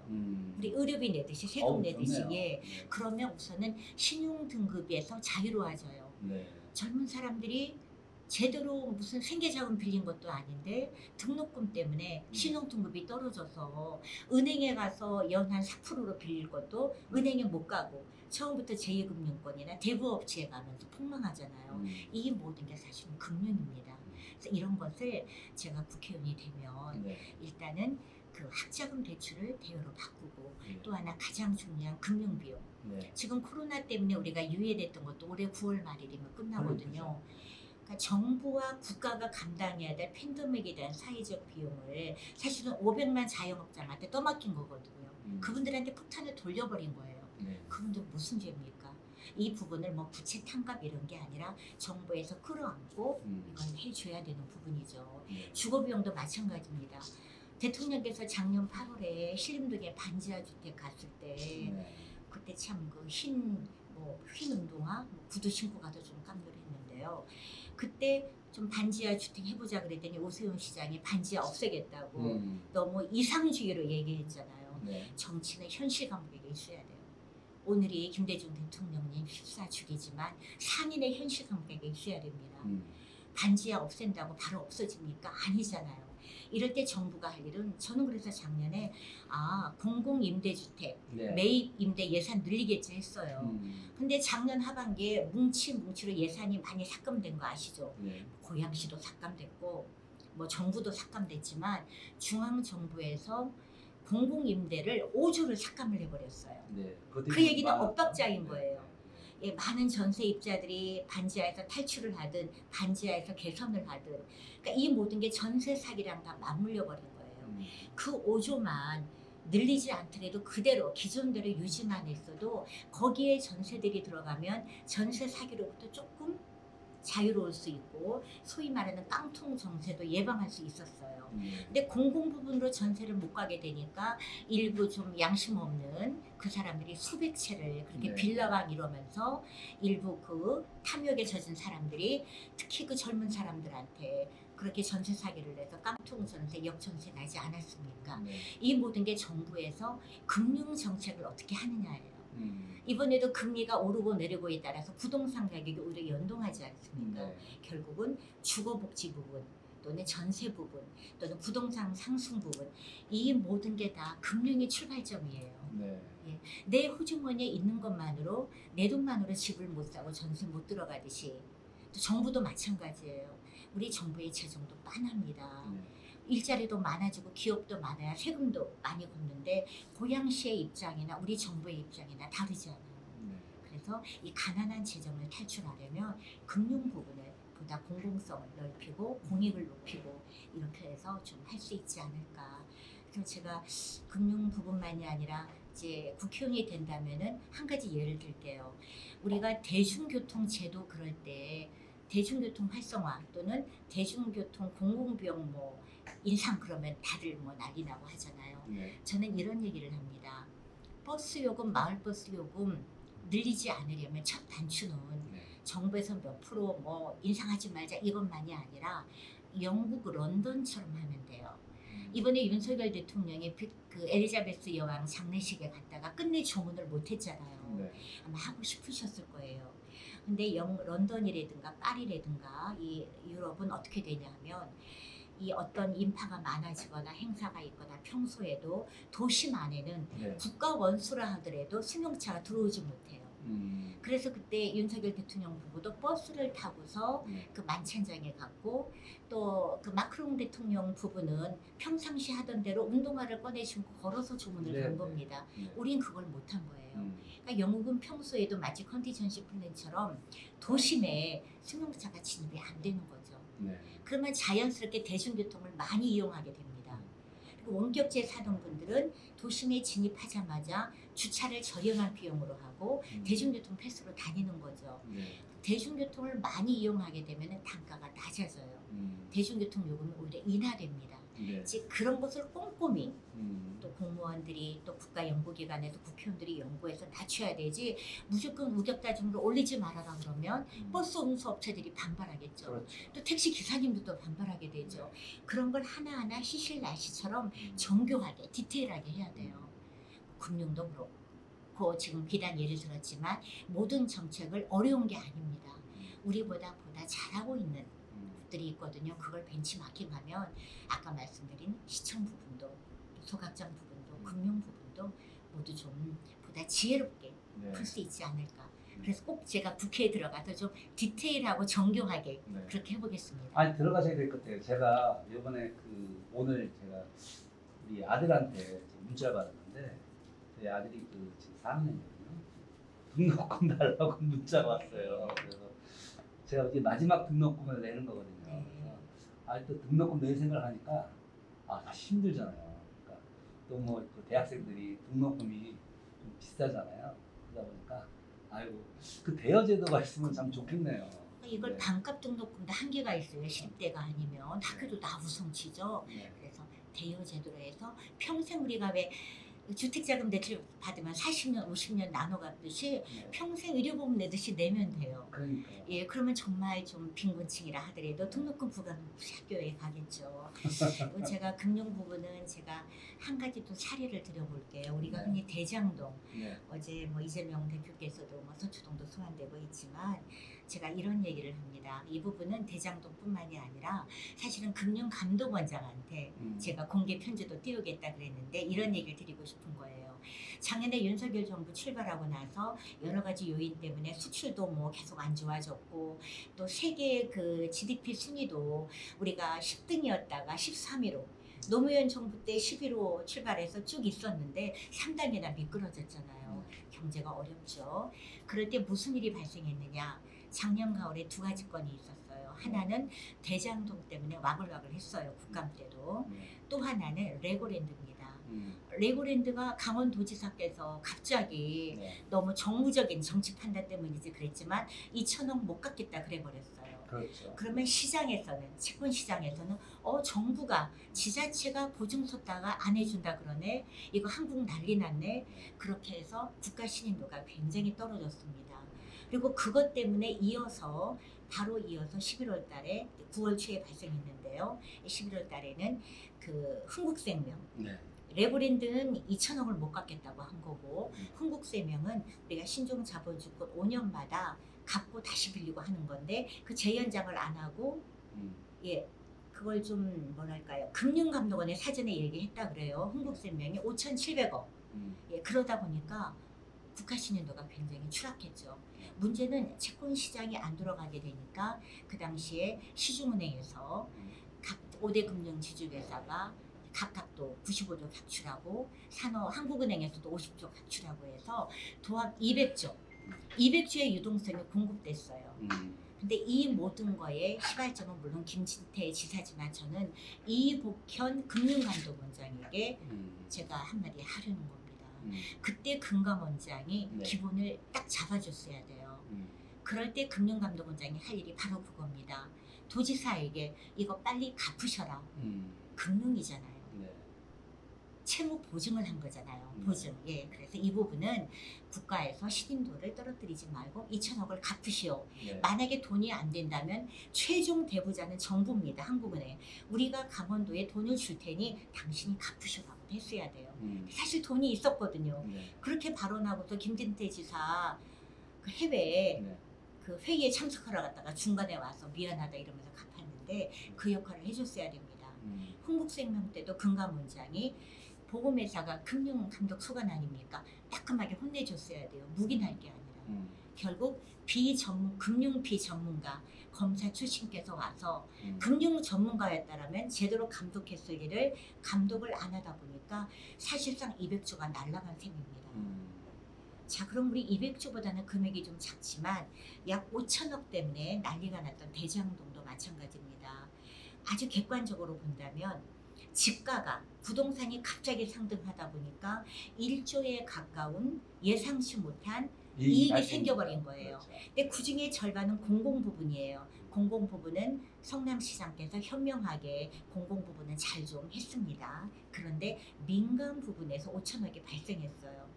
우리 의료비 내듯이 세금 내듯이. 좋네요. 예. 네. 그러면 우선은 신용등급에서 자유로워져요. 네. 젊은 사람들이 제대로 무슨 생계자금 빌린 것도 아닌데 등록금 때문에 신용등급이 떨어져서 은행에 가서 연한 4%로 빌릴 것도 은행에 못 가고 처음부터 제2금융권이나 대부업체에 가면서 폭망하잖아요. 이 모든 게 사실은 금융입니다. 그래서 이런 것을 제가 국회의원이 되면 네. 일단은 그 학자금 대출을 대여로 바꾸고 네. 또 하나 가장 중요한 금융비용. 네. 지금 코로나 때문에 우리가 유예됐던 것도 올해 9월 말이면 끝나거든요. 그러니까 정부와 국가가 감당해야 될 팬데믹에 대한 사회적 비용을 사실은 500만 자영업자한테 떠맡긴 거거든요. 그분들한테 폭탄을 돌려버린 거예요. 네. 그분들 무슨 죄입니까? 이 부분을 뭐 부채 탕감 이런 게 아니라 정부에서 끌어안고 이걸 해줘야 되는 부분이죠. 네. 주거비용도 마찬가지입니다. 대통령께서 작년 8월에 신림동에 반지하 주택 갔을 때 네. 그때 참 그 흰 운동화 구두 신고 가도 좀 깜놀했는데요. 그때 좀 반지하 주택 해보자 그랬더니 오세훈 시장이 반지하 없애겠다고 너무 이상주의로 얘기했잖아요. 네. 정치는 현실 감각에 있어야 돼요. 오늘이 김대중 대통령님 14주기지만 상인의 현실 감각에 있어야 됩니다. 반지하 없앤다고 바로 없어집니까? 아니잖아요. 이럴 때 정부가 할 일은 저는 그래서 작년에 공공임대주택 네. 매입 임대 예산 늘리겠지 했어요. 근데 작년 하반기에 뭉치로 예산이 많이 삭감된 거 아시죠? 네. 고양시도 삭감됐고 뭐 정부도 삭감됐지만 중앙정부에서 공공임대를 5조를 삭감을 해버렸어요. 네. 그 얘기는 많았죠. 엇박자인 네. 거예요. 예, 많은 전세입자들이 반지하에서 탈출을 하든 반지하에서 개선을 하든 그러니까 이 모든 게 전세 사기랑 다 맞물려 버린 거예요. 그 5조만 늘리지 않더라도 그대로 기존대로 유지만 했어도 거기에 전세들이 들어가면 전세 사기로부터 조금 자유로울 수 있고 소위 말하는 깡통 정세도 예방할 수 있었어요. 근데 공공 부분으로 전세를 못 가게 되니까 일부 좀 양심 없는 그 사람들이 수백 채를 그렇게 네. 빌라방 이러면서 일부 그 탐욕에 젖은 사람들이 특히 그 젊은 사람들한테 그렇게 전세 사기를 해서 깡통 전세, 역전세 나지 않았습니까? 네. 이 모든 게 정부에서 금융 정책을 어떻게 하느냐예요. 이번에도 금리가 오르고 내리고에 따라서 부동산 가격이 오히려 연동하지 않습니까? 네. 결국은 주거복지 부분 또는 전세 부분 또는 부동산 상승 부분 이 모든 게 다 금융의 출발점이에요. 네. 내 호주머니에 있는 것만으로 내 돈만으로 집을 못 사고 전세 못 들어가듯이 또 정부도 마찬가지예요. 우리 정부의 재정도 빤합니다. 네. 일자리도 많아지고 기업도 많아야 세금도 많이 걷는데 고양시의 입장이나 우리 정부의 입장이나 다르지 않아요. 네. 그래서 이 가난한 재정을 탈출하려면 금융 부분을 보다 공공성을 넓히고 공익을 높이고 이렇게 해서 좀 할 수 있지 않을까. 그래서 제가 금융 부분만이 아니라 이제 국회의원이 된다면은 한 가지 예를 들게요. 우리가 대중교통 제도 그럴 때 대중교통 활성화 또는 대중교통 공공비용 뭐 인상 그러면 다들 뭐 난리 나고 하잖아요. 네. 저는 이런 얘기를 합니다. 버스 요금, 마을버스 요금 늘리지 않으려면 첫 단추는 네. 정부에서 몇 프로 뭐 인상하지 말자 이것만이 아니라 영국 런던처럼 하면 돼요. 이번에 윤석열 대통령이 그 엘리자베스 여왕 장례식에 갔다가 끝내 조문을 못했잖아요. 네. 아마 하고 싶으셨을 거예요. 근데 런던이라든가 파리라든가 이 유럽은 어떻게 되냐면 이 어떤 인파가 많아지거나 행사가 있거나 평소에도 도심 안에는 네. 국가 원수라 하더라도 승용차가 들어오지 못해요. 그래서 그때 윤석열 대통령 부부도 버스를 타고서 네. 그 만찬장에 갔고 또 그 마크롱 대통령 부부는 평상시 하던 대로 운동화를 꺼내 신고 걸어서 조문을 네, 간 네. 겁니다. 네. 우린 그걸 못한 거예요. 그러니까 영국은 평소에도 마치 컨티전시 플랜처럼 도심에 승용차가 진입이 안 되는 거죠. 네. 그러면 자연스럽게 대중교통을 많이 이용하게 됩니다. 그리고 원격제 사는 분들은 도심에 진입하자마자 주차를 저렴한 비용으로 하고 대중교통 패스로 다니는 거죠. 네. 대중교통을 많이 이용하게 되면 단가가 낮아져요. 대중교통 요금이 오히려 인하됩니다. 네. 즉 그런 것을 꼼꼼히 또 음. 공무원들이 또 국가연구기관에서 국회의원들이 연구해서 낮춰야 되지 무조건 우격다짐으로 올리지 말아라 그러면 버스 운수업체들이 반발하겠죠. 그렇죠. 또 택시 기사님도 또 반발하게 되죠. 그런 걸 하나하나 시실날시처럼 정교하게 디테일하게 해야 돼요. 금융도 그렇고 지금 비단 예를 들었지만 모든 정책을 어려운 게 아닙니다. 우리보다 잘하고 있는 것들이 있거든요. 그걸 벤치마킹하면 아까 말씀드린 시청 부분도 또 소각장 부분도 금융 부분도 모두 좀 보다 지혜롭게 네. 풀 수 있지 않을까. 그래서 꼭 제가 국회에 들어가서 좀 디테일하고 정교하게 네. 그렇게 해보겠습니다. 아니 들어가셔야 될 것 같아요. 제가 이번에 오늘 제가 우리 아들한테 문자 받았는데 제 아들이 지금 4학년이거든요. 등록금 달라고 문자가 왔어요. 그래서 제가 이제 마지막 등록금을 내는 거거든요. 네. 그래서 또 등록금 낼 생각을 하니까 다시 힘들잖아요. 그러니까 또 뭐 대학생들이 등록금이 좀 비싸잖아요. 그러다 보니까 아이고 그 대여제도가 있으면 참 좋겠네요. 이걸 네. 반값 등록금도 한계가 있어요. 10대가 아니면 학교도 다 우선치죠. 네. 그래서 대여제도로 해서 평생 우리가 왜 주택자금 대출 받으면 40년, 50년 나눠 갚듯이 네. 평생 의료보험 내듯이 내면 돼요. 그러니까. 예, 그러면 정말 좀 빈곤층이라 하더라도 등록금 부담 없이 학교에 가겠죠. 그리고 제가 금융 부분은 제가 한 가지 또 사례를 드려볼게요. 우리가 네. 흔히 대장동, 네. 어제 뭐 이재명 대표께서도 뭐 서초동도 소환되고 있지만 제가 이런 얘기를 합니다. 이 부분은 대장동뿐만이 아니라 사실은 금융감독원장한테 제가 공개 편지도 띄우겠다 그랬는데 이런 얘기를 드리고 싶은 거예요. 작년에 윤석열 정부 출발하고 나서 여러 가지 요인 때문에 수출도 뭐 계속 안 좋아졌고 또 세계 그 GDP 순위도 우리가 10등이었다가 13위로 노무현 정부 때 11호 출발해서 쭉 있었는데 상당히나 미끄러졌잖아요. 경제가 어렵죠. 그럴 때 무슨 일이 발생했느냐. 작년 가을에 두 가지 건이 있었어요. 하나는 대장동 때문에 와글와글 했어요. 국감 때도. 또 하나는 레고랜드입니다. 레고랜드가 강원도지사께서 갑자기 네. 너무 정무적인 정치 판단 때문인지 그랬지만 2천억 못 갚겠다 그래버렸어요. 그렇죠. 그러면 시장에서는 채권시장에서는 정부가 지자체가 보증 섰다가 안 해준다 그러네. 이거 한국 난리 났네. 그렇게 해서 국가 신인도가 굉장히 떨어졌습니다. 그리고 그것 때문에 바로 이어서 11월 달에 9월 초에 발생했는데요. 11월 달에는 그 흥국생명 네. 레고랜드는 2천억을 못 갚겠다고 한 거고 흥국생명은 우리가 신종자본주권 5년마다 갚고 다시 빌리고 하는 건데 그 재연장을 안 하고 예 그걸 좀 뭐랄까요 금융감독원에 사전에 얘기했다 그래요. 흥국생명이 5,700억 예 그러다 보니까 국가 신인도가 굉장히 추락했죠. 문제는 채권 시장이 안 돌아가게 되니까 그 당시에 시중은행에서 각 5대 금융 지주회사가 각각도 95조 각출하고 한국은행에서도 50조 각출하고 해서 도합 200조의 유동성이 공급됐어요. 근데 이 모든 거에 시발점은 물론 김진태 지사지만 저는 이복현 금융감독원장에게 제가 한마디 하려는 겁니다. 그때 금감원장이 네. 기본을 딱 잡아줬어야 돼요. 그럴 때 금융감독원장이 할 일이 바로 그겁니다. 도지사에게 이거 빨리 갚으셔라. 금융이잖아요. 네. 채무 보증을 한 거잖아요. 보증. 예. 그래서 이 부분은 국가에서 신인도를 떨어뜨리지 말고 2천억을 갚으시오. 네. 만약에 돈이 안 된다면 최종 대부자는 정부입니다. 한국은행. 우리가 강원도에 돈을 줄 테니 당신이 갚으시라고 했어야 돼요. 사실 돈이 있었거든요. 네. 그렇게 발언하고서 김진태 지사 그 해외에 네. 그 회의에 참석하러 갔다가 중간에 와서 미안하다 이러면서 갚았는데 그 역할을 해줬어야 됩니다. 흥국생명 때도 금감원장이 보험회사가 금융감독 소관 아닙니까? 따끔하게 혼내줬어야 돼요. 묵인할 게 아니라. 결국 금융 비전문가 검사 출신께서 와서 금융 전문가였다라면 제대로 감독했을 일을 감독을 안 하다 보니까 사실상 200조가 날아간 셈입니다. 자, 그럼 우리 200조보다는 금액이 좀 작지만 약 5천억 때문에 난리가 났던 대장동도 마찬가지입니다. 아주 객관적으로 본다면 집가가 부동산이 갑자기 상승하다 보니까 1조에 가까운 예상치 못한 이익이 생겨버린 거예요. 그렇죠. 근데 그중에 절반은 공공부분이에요. 공공부분은 성남시장께서 현명하게 공공부분은 잘 좀 했습니다. 그런데 민간 부분에서 5천억이 발생했어요.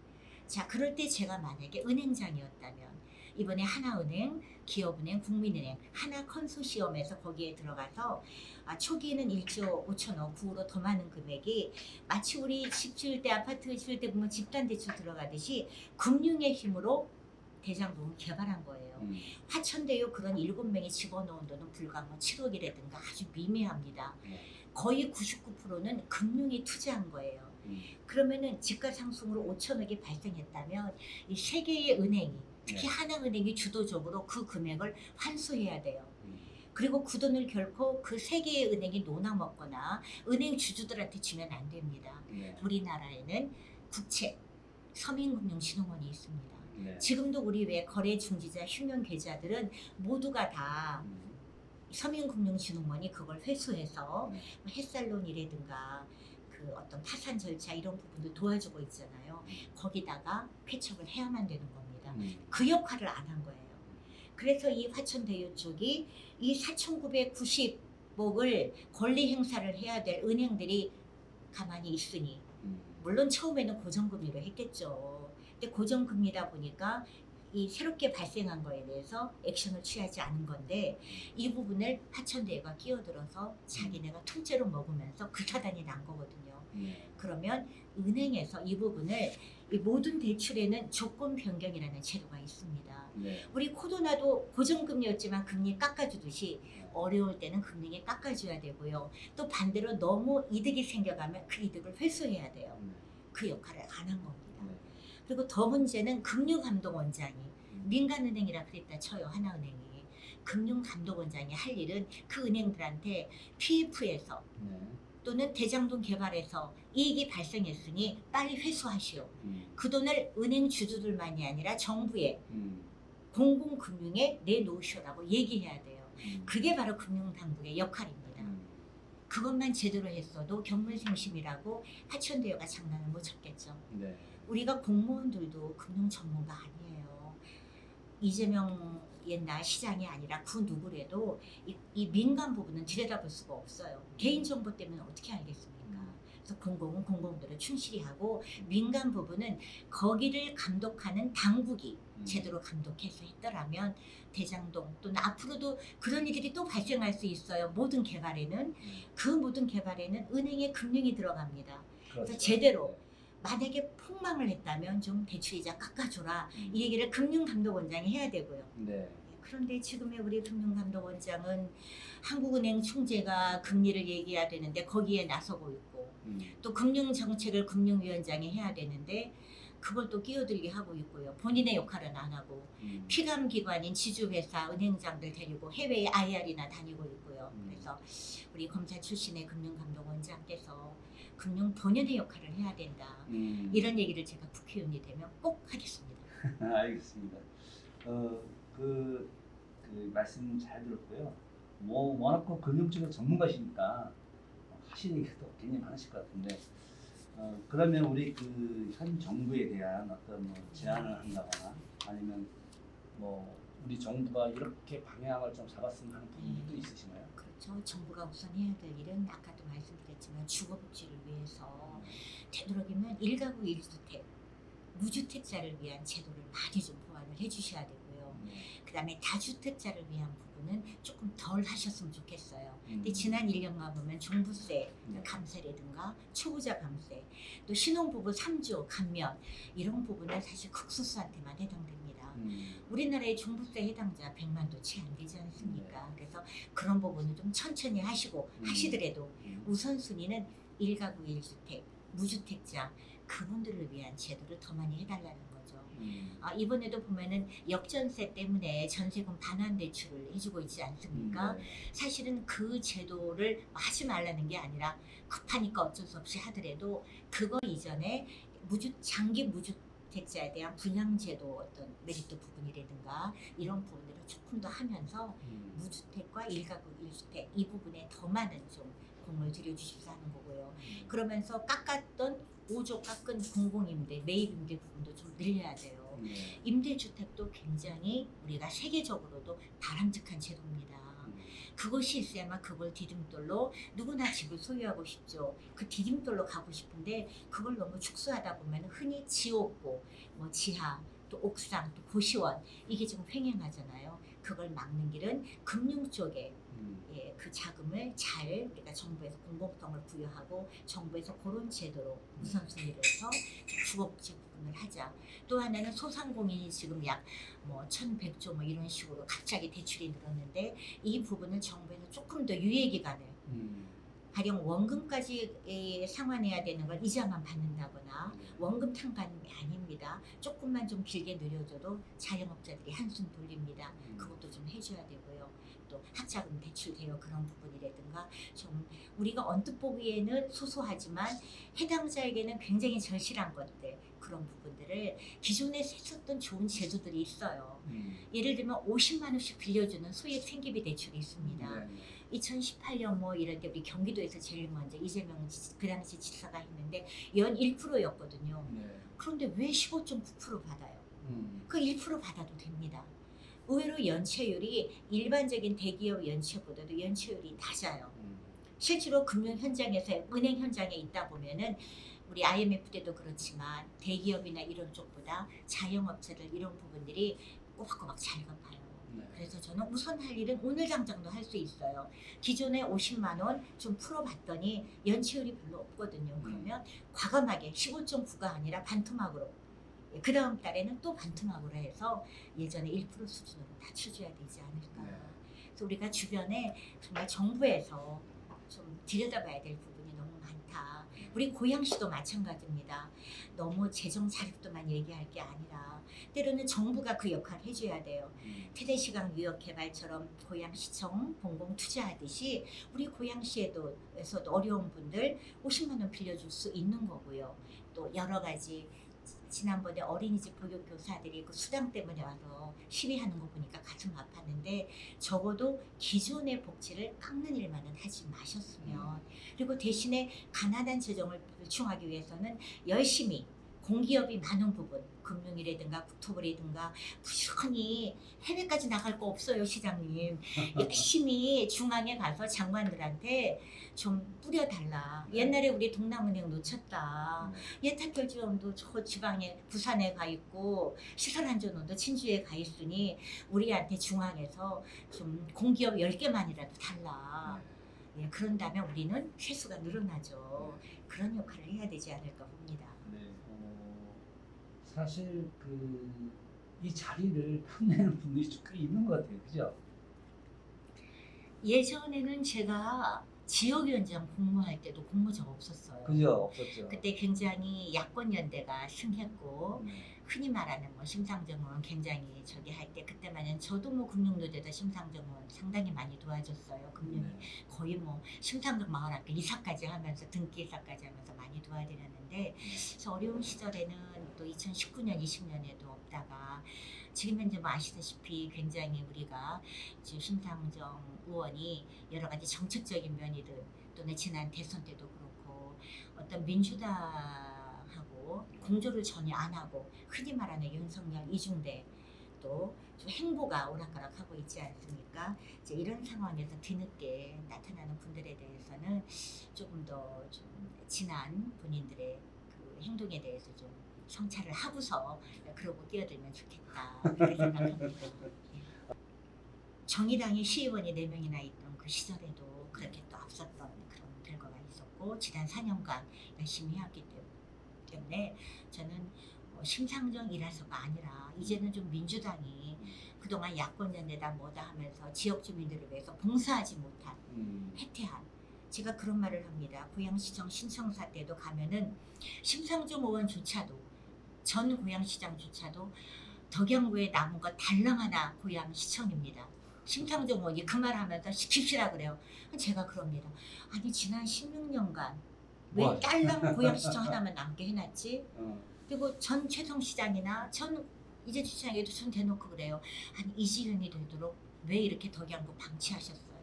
자, 그럴 때 제가 만약에 은행장이었다면 이번에 하나은행, 기업은행, 국민은행 하나 컨소시엄에서 거기에 들어가서 초기에는 1조 5천억, 그 후로 더 많은 금액이 마치 우리 집 지을 때 아파트 지을 때 보면 집단대출 들어가듯이 금융의 힘으로 대장동을 개발한 거예요. 화천대유 그런 7명이 집어넣은 돈은 불과 뭐 7억이라든가 아주 미미합니다. 거의 99%는 금융이 투자한 거예요. 그러면은 집가 상승으로 5천억이 발생했다면 이 세 개의 은행이 특히 하나은행이 주도적으로 그 금액을 환수해야 돼요. 그리고 그 돈을 결코 그 세 개의 은행이 논아먹거나 은행 주주들한테 주면 안 됩니다. 우리나라에는 국채, 서민금융진흥원이 있습니다. 지금도 우리 왜 거래 중지자, 휴면 계좌들은 모두가 다 서민금융진흥원이 그걸 회수해서 햇살론이라든가 그 어떤 파산 절차 이런 부분도 도와주고 있잖아요. 거기다가 쾌척을 해야만 되는 겁니다. 그 역할을 안 한 거예요. 그래서 이 화천대유 쪽이 이 4,990억을 권리 행사를 해야 될 은행들이 가만히 있으니 물론 처음에는 고정금리로 했겠죠. 근데 고정금리다 보니까 이 새롭게 발생한 거에 대해서 액션을 취하지 않은 건데 이 부분을 화천대유가 끼어들어서 자기네가 통째로 먹으면서 그 사단이 난 거거든요. 그러면 은행에서 이 부분을 이 모든 대출에는 조건 변경이라는 제도가 있습니다. 우리 코로나도 고정금리였지만 금리 깎아주듯이 어려울 때는 금리를 깎아줘야 되고요. 또 반대로 너무 이득이 생겨가면 그 이득을 회수해야 돼요. 그 역할을 안 한 겁니다. 그리고 더 문제는 금융감독원장이 민간은행이라 그랬다 쳐요. 하나은행이. 금융감독원장이 할 일은 그 은행들한테 PF에서 또는 대장동 개발에서 이익이 발생했으니 빨리 회수하시오. 그 돈을 은행 주주들만이 아니라 정부에 공공금융에 내놓으시오라고 얘기해야 돼요. 그게 바로 금융당국의 역할입니다. 그것만 제대로 했어도 경물생심이라고 하천대유가 장난을 못 쳤겠죠. 네. 우리가 공무원들도 금융 전문가 아니에요. 이재명 옛날 시장이 아니라 그 누구래도 이 민간 부분은 들여다볼 수가 없어요. 개인정보 때문에 어떻게 알겠습니까? 그래서 공공은 공공대로 충실히 하고 민간 부분은 거기를 감독하는 당국이 제대로 감독해서 했더라면 대장동 또는 앞으로도 그런 일들이 또 발생할 수 있어요. 모든 개발에는 그 모든 개발에는 은행의 금융이 들어갑니다. 그래서 제대로 만약에 폭망을 했다면 좀 대출이자 깎아줘라 이 얘기를 금융감독원장이 해야 되고요. 네. 그런데 지금의 우리 금융감독원장은 한국은행 총재가 금리를 얘기해야 되는데 거기에 나서고 있고 또 금융정책을 금융위원장이 해야 되는데 그걸 또 끼어들게 하고 있고요. 본인의 역할은 안 하고 피감기관인 지주회사 은행장들 데리고 해외에 IR이나 다니고 있고요. 그래서 우리 검찰 출신의 금융감독원장께서 금융 본연의 역할을 해야 된다. 이런 얘기를 제가 국회의원이 되면 꼭 하겠습니다. 알겠습니다. 그 말씀 잘 들었고요. 워낙 금융 쪽의 전문가시니까 하시는 얘기가 또 굉장히 많으실 것 같은데 그러면 우리 그 현 정부에 대한 어떤 뭐 제안을 한다거나 아니면 뭐 우리 정부가 이렇게 방향을 좀 잡았으면 하는 부분이 또 있으신가요? 그렇죠. 정부가 우선 해야 될 일은 아까도 말씀드렸지만 주거복지를 위해서 되도록이면 1가구 1주택 무주택자를 위한 제도를 많이 좀 보완을 해주셔야 되고요. 그다음에 다주택자를 위한 부분은 조금 덜 하셨으면 좋겠어요. 근데 지난 1년간 보면 종부세 감세라든가 초보자 감세, 또 신혼부부 3조 감면 이런 부분은 사실 극소수한테만 해당됩니다. 우리나라의 종부세 해당자 100만도 채 안 되지 않습니까? 그래서 그런 부분은 좀 천천히 하시고 하시더라도 우선순위는 1가구 1주택 무주택자 그분들을 위한 제도를 더 많이 해달라는 거죠. 이번에도 보면은 역전세 때문에 전세금 반환 대출을 해주고 있지 않습니까? 사실은 그 제도를 하지 말라는 게 아니라 급하니까 어쩔 수 없이 하더라도 그거 이전에 장기 무주택자에 대한 분양제도 어떤 메리트 부분이라든가 이런 부분들을 조금 더 하면서 무주택과 1가구 1주택 이 부분에 더 많은 좀 공을 들여주십사 하는 거고요. 그러면서 깎았던 5조 깎은 공공임대, 매입임대 부분도 좀 늘려야 돼요. 임대주택도 굉장히 우리가 세계적으로도 바람직한 제도입니다. 그것이 있어야만 그걸 디딤돌로 누구나 집을 소유하고 싶죠. 그 디딤돌로 가고 싶은데 그걸 너무 축소하다 보면 흔히 지옥고, 뭐 지하, 또 옥상, 또 고시원 이게 지금 횡행하잖아요. 그걸 막는 길은 금융 쪽에 그 자금을 잘 우리가 정부에서 공공성을 부여하고 정부에서 그런 제도로 우선순위를 해서 주거복지 부분을 하자. 또 하나는 소상공인이 지금 약 뭐 1,100조 뭐 이런 식으로 갑자기 대출이 늘었는데 이 부분을 정부에서 조금 더 유예 기간을 가령 원금까지 상환해야 되는 걸 이자만 받는다거나 원금 탕감이 아닙니다. 조금만 좀 길게 늘려줘도 자영업자들이 한숨 돌립니다. 그것도 좀 해줘야 되고요. 또 학자금 대출 대여 그런 부분이라든가 좀 우리가 언뜻 보기에는 소소하지만 해당자에게는 굉장히 절실한 것들 그런 부분들을 기존에 했었던 좋은 제도들이 있어요. 예를 들면 50만 원씩 빌려주는 소액 생계비 대출이 있습니다. 2018년 뭐 이럴 때 우리 경기도에서 제일 먼저 이재명 그 당시 지사가 했는데 연 1%였거든요. 그런데 왜 15.9% 받아요? 그 1% 받아도 됩니다. 의외로 연체율이 일반적인 대기업 연체보다도 연체율이 낮아요. 실제로 금융 현장에서 은행 현장에 있다 보면은 우리 IMF 때도 그렇지만 대기업이나 이런 쪽보다 자영업자들 이런 부분들이 꼬박꼬박 잘 갚아요. 그래서 저는 우선 할 일은 오늘 당장도 할 수 있어요. 기존에 50만 원 좀 풀어봤더니 연체율이 별로 없거든요. 그러면 과감하게 15.9가 아니라 반토막으로 그 다음 달에는 또 반토막으로 해서 예전에 1% 수준으로 낮춰줘야 되지 않을까. 그래서 우리가 주변에 정말 정부에서 좀 들여다봐야 될 부분이 너무 많다. 우리 고양시도 마찬가지입니다. 너무 재정 자립도만 얘기할 게 아니라 때로는 정부가 그 역할을 해줘야 돼요. 태대시강 유역개발처럼 고양시청 공공 투자하듯이 우리 고양시에서도 어려운 분들 50만 원 빌려줄 수 있는 거고요. 또 여러 가지 지난번에 어린이집 보육교사들이 그 수당 때문에 와서 시위하는 거 보니까 가슴 아팠는데 적어도 기존의 복지를 깎는 일만은 하지 마셨으면, 그리고 대신에 가난한 재정을 보충하기 위해서는 열심히 공기업이 많은 부분, 금융이라든가 국토부라든가 부지런히 해외까지 나갈 거 없어요, 시장님. 열심히 중앙에 가서 장관들한테 좀 뿌려달라. 옛날에 우리 동남은행 놓쳤다. 예탁결 지원도 저 지방에 부산에 가 있고 시설안전원도 친주에 가 있으니 우리한테 중앙에서 좀 공기업 10개만이라도 달라. 예, 그런다면 우리는 세수가 늘어나죠. 그런 역할을 해야 되지 않을까 봅니다. 네. 사실 이 자리를 탐내는 분들이 꽤 있는 것 같아요. 그죠? 예전에는 제가 지역위원장 공모할 때도 공모자가 없었어요. 그죠? 없었죠. 그때 굉장히 야권연대가 승했고 흔히 말하는 뭐 심상정 의원 굉장히 저기 할 때 그때만은 저도 뭐 금융노조도 심상정 의원 상당히 많이 도와줬어요. 금융이 거의 뭐 심상정 마을학교 이사까지 하면서 등기 이사까지 하면서 많이 도와드렸는데 저 어려운 시절에는 또 2019년 20년에도 없다가 지금 현재 뭐 아시다시피 굉장히 우리가 지금 심상정 의원이 여러 가지 정책적인 면이든 또는 지난 대선 때도 그렇고 어떤 민주당하고 공조를 전혀 안 하고 흔히 말하는 윤석열 이중대 또 좀 행보가 오락가락하고 있지 않습니까? 이제 이런 상황에서 뒤늦게 나타나는 분들에 대해서는 조금 더 좀 지난 본인들의 그 행동에 대해서 좀 성찰을 하고서 그러고 뛰어들면 좋겠다 그렇게 생각합니다. 정의당의 시의원이 4명이나 있던 그 시절에도 그렇게 또 앞섰던 그런 결과가 있었고 지난 4년간 열심히 해왔기 때문에 저는 심상정이라서가 아니라 이제는 좀 민주당이 그동안 야권연대다 뭐다 하면서 지역 주민들을 위해서 봉사하지 못한 해태한, 제가 그런 말을 합니다. 고양시청 신청사 때도 가면은 심상정 의원조차도 전 고양시장조차도 덕양구에 남은 거 달랑 하나 고양시청입니다. 심상정 의원이 그 말 하면서 시킵시라 그래요. 제가 그럽니다. 아니 지난 16년간 왜 뭐 딸랑 고양시청 하나만 남게 해놨지? 그리고 전 최성시장이나 전 이재주시장에도 전 대놓고 그래요. 아니 이지윤이 되도록 왜 이렇게 덕양구 방치하셨어요?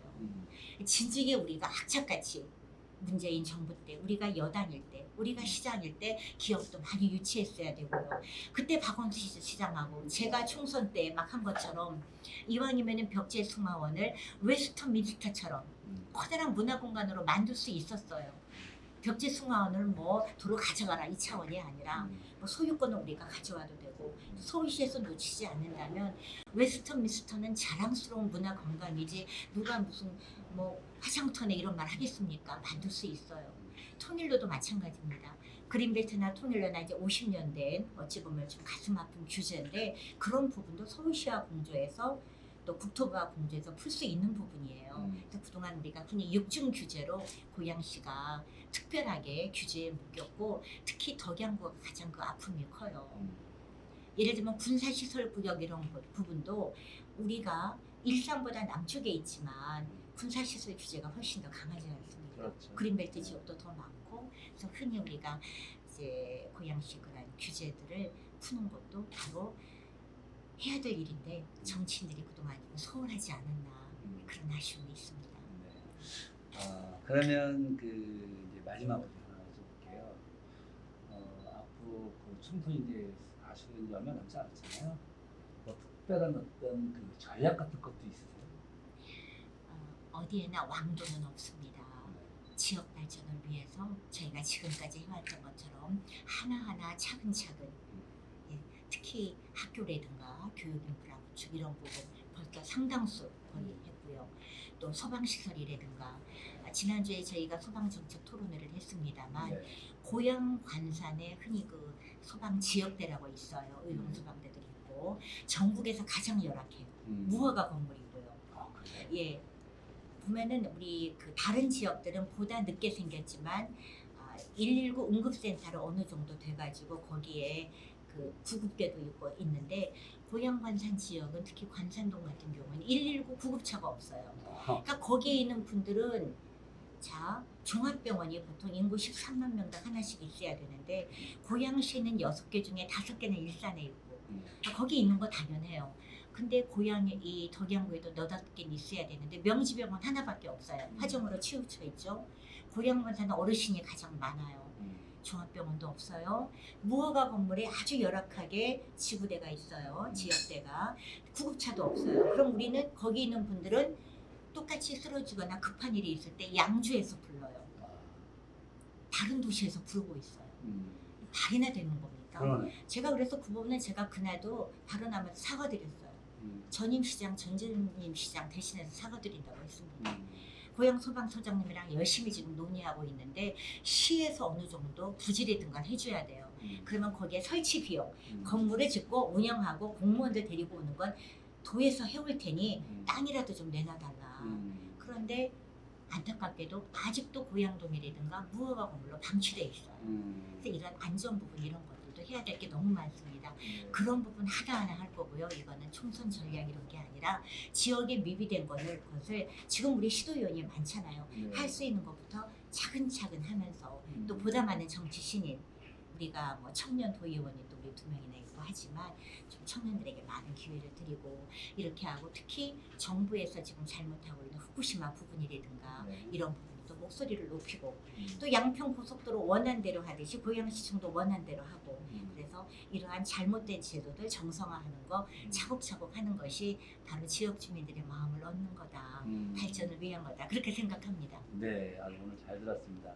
진즉에 우리가 악착같이 문재인 정부 때 우리가 여당일 때 우리가 시장일 때 기업도 많이 유치했어야 되고요. 그때 박원순 시장하고 제가 총선 때 막 한 것처럼 이왕이면은 벽제 승마원을 웨스턴 민스터처럼 커다란 문화공간으로 만들 수 있었어요. 벽지 승마원을 뭐 도로 가져가라 이 차원이 아니라 뭐 소유권은 우리가 가져와도 되고 서울시에서 놓치지 않는다면 웨스턴 미스터는 자랑스러운 문화 관광이지 누가 무슨 뭐 화성턴에 이런 말 하겠습니까? 만들 수 있어요. 통일로도 마찬가지입니다. 그린벨트나 통일로나 이제 50년 된 어찌 보면 좀 가슴 아픈 규제인데 그런 부분도 서울시와 공조해서 또 국토부와 공조해서 풀 수 있는 부분이에요. 그래서 그동안 우리가 흔히 6중 규제로 고양시가 특별하게 규제에 묶였고 특히 덕양구가 가장 그 아픔이 커요. 예를 들면 군사시설구역 이런 부분도 우리가 일산보다 남쪽에 있지만 군사시설 규제가 훨씬 더 강하지 않습니까? 그렇죠. 그린벨트 지역도 더 많고 그래서 흔히 우리가 이제 고양시 그런 규제들을 푸는 것도 바로 해야 될 일인데 정치인들이 그동안 소홀하지 않았나 그런 아쉬움이 있습니다. 네. 그러면 이제 마지막으로 하나 여쭤볼게요. 앞으로 총선 이제 아시는 지 얼마 남지 않았잖아요. 뭐 특별한 어떤 전략 같은 것도 있으세요? 어디에나 왕도는 없습니다. 지역 발전을 위해서 저희가 지금까지 해왔던 것처럼 하나하나 차근차근 특히 학교라든가 교육 인프라 구축 이런 부분 벌써 상당수 거의 했고요. 또 소방시설이라든가 지난주에 저희가 소방정책 토론회를 했습니다만 고양 관산에 흔히 그 소방지역대라고 있어요. 의료소방대들이 있고 전국에서 가장 열악해요. 무허가 건물이고요. 보면은 우리 그 다른 지역들은 보다 늦게 생겼지만 119 응급센터로 어느 정도 돼가지고 거기에 그 구급대도 있고 있는데 고양 관산 지역은 특히 관산동 같은 경우는 119 구급차가 없어요. 그러니까 거기에 있는 분들은 자 종합병원이 보통 인구 13만 명당 하나씩 있어야 되는데 고양시는 6개 중에 5개는 일산에 있고 그러니까 거기 있는 거 당연해요. 근데 고양이 이 덕양구에도 8개는 있어야 되는데 명지병원 하나밖에 없어요. 화정으로 치우쳐 있죠. 고양관사는 어르신이 가장 많아요. 종합병원도 없어요. 무허가 건물에 아주 열악하게 지구대가 있어요. 지역대가. 구급차도 없어요. 그럼 우리는 거기 있는 분들은 똑같이 쓰러지거나 급한 일이 있을 때 양주에서 불러요. 다른 도시에서 부르고 있어요. 말이나 되는 겁니까? 그러네. 제가 그래서 그 부분은 제가 그날도 발언하면서 사과드렸어요. 전임시장, 전전임시장 대신해서 사과드린다고 했습니다. 고양 소방서장님이랑 열심히 지금 논의하고 있는데 시에서 어느 정도 부지리든가 해줘야 돼요. 그러면 거기에 설치 비용, 건물을 짓고 운영하고 공무원들 데리고 오는 건 도에서 해올 테니 땅이라도 좀 내놔달라. 그런데 안타깝게도 아직도 고양동이라든가 무허가 건물로 방치돼 있어요. 그래서 이런 안전 부분 이런 것들도 해야 될 게 너무 많습니다. 그런 부분 하나하나 할 거고요. 이거는 총선 전략 이런 게 아니라 지역에 미비된 것을 지금 우리 시도위원이 많잖아요. 할 수 있는 것부터 차근차근 하면서 또 보다 많은 정치 신인 우리가 뭐 청년 도의원이 또 우리 2명이나 있고 하지만 좀 청년들에게 많은 기회를 드리고 이렇게 하고 특히 정부에서 지금 잘못하고 있는 후쿠시마 부분이라든가 이런 부분도 목소리를 높이고 또 양평 고속도로 원안대로 하듯이 고양시청도 원안대로 하고 그래서 이러한 잘못된 제도들 정상화하는 거 차곡차곡 하는 것이 바로 지역 주민들의 마음을 얻는 거다. 발전을 위한 거다. 그렇게 생각합니다. 네, 아주 오늘 잘 들었습니다.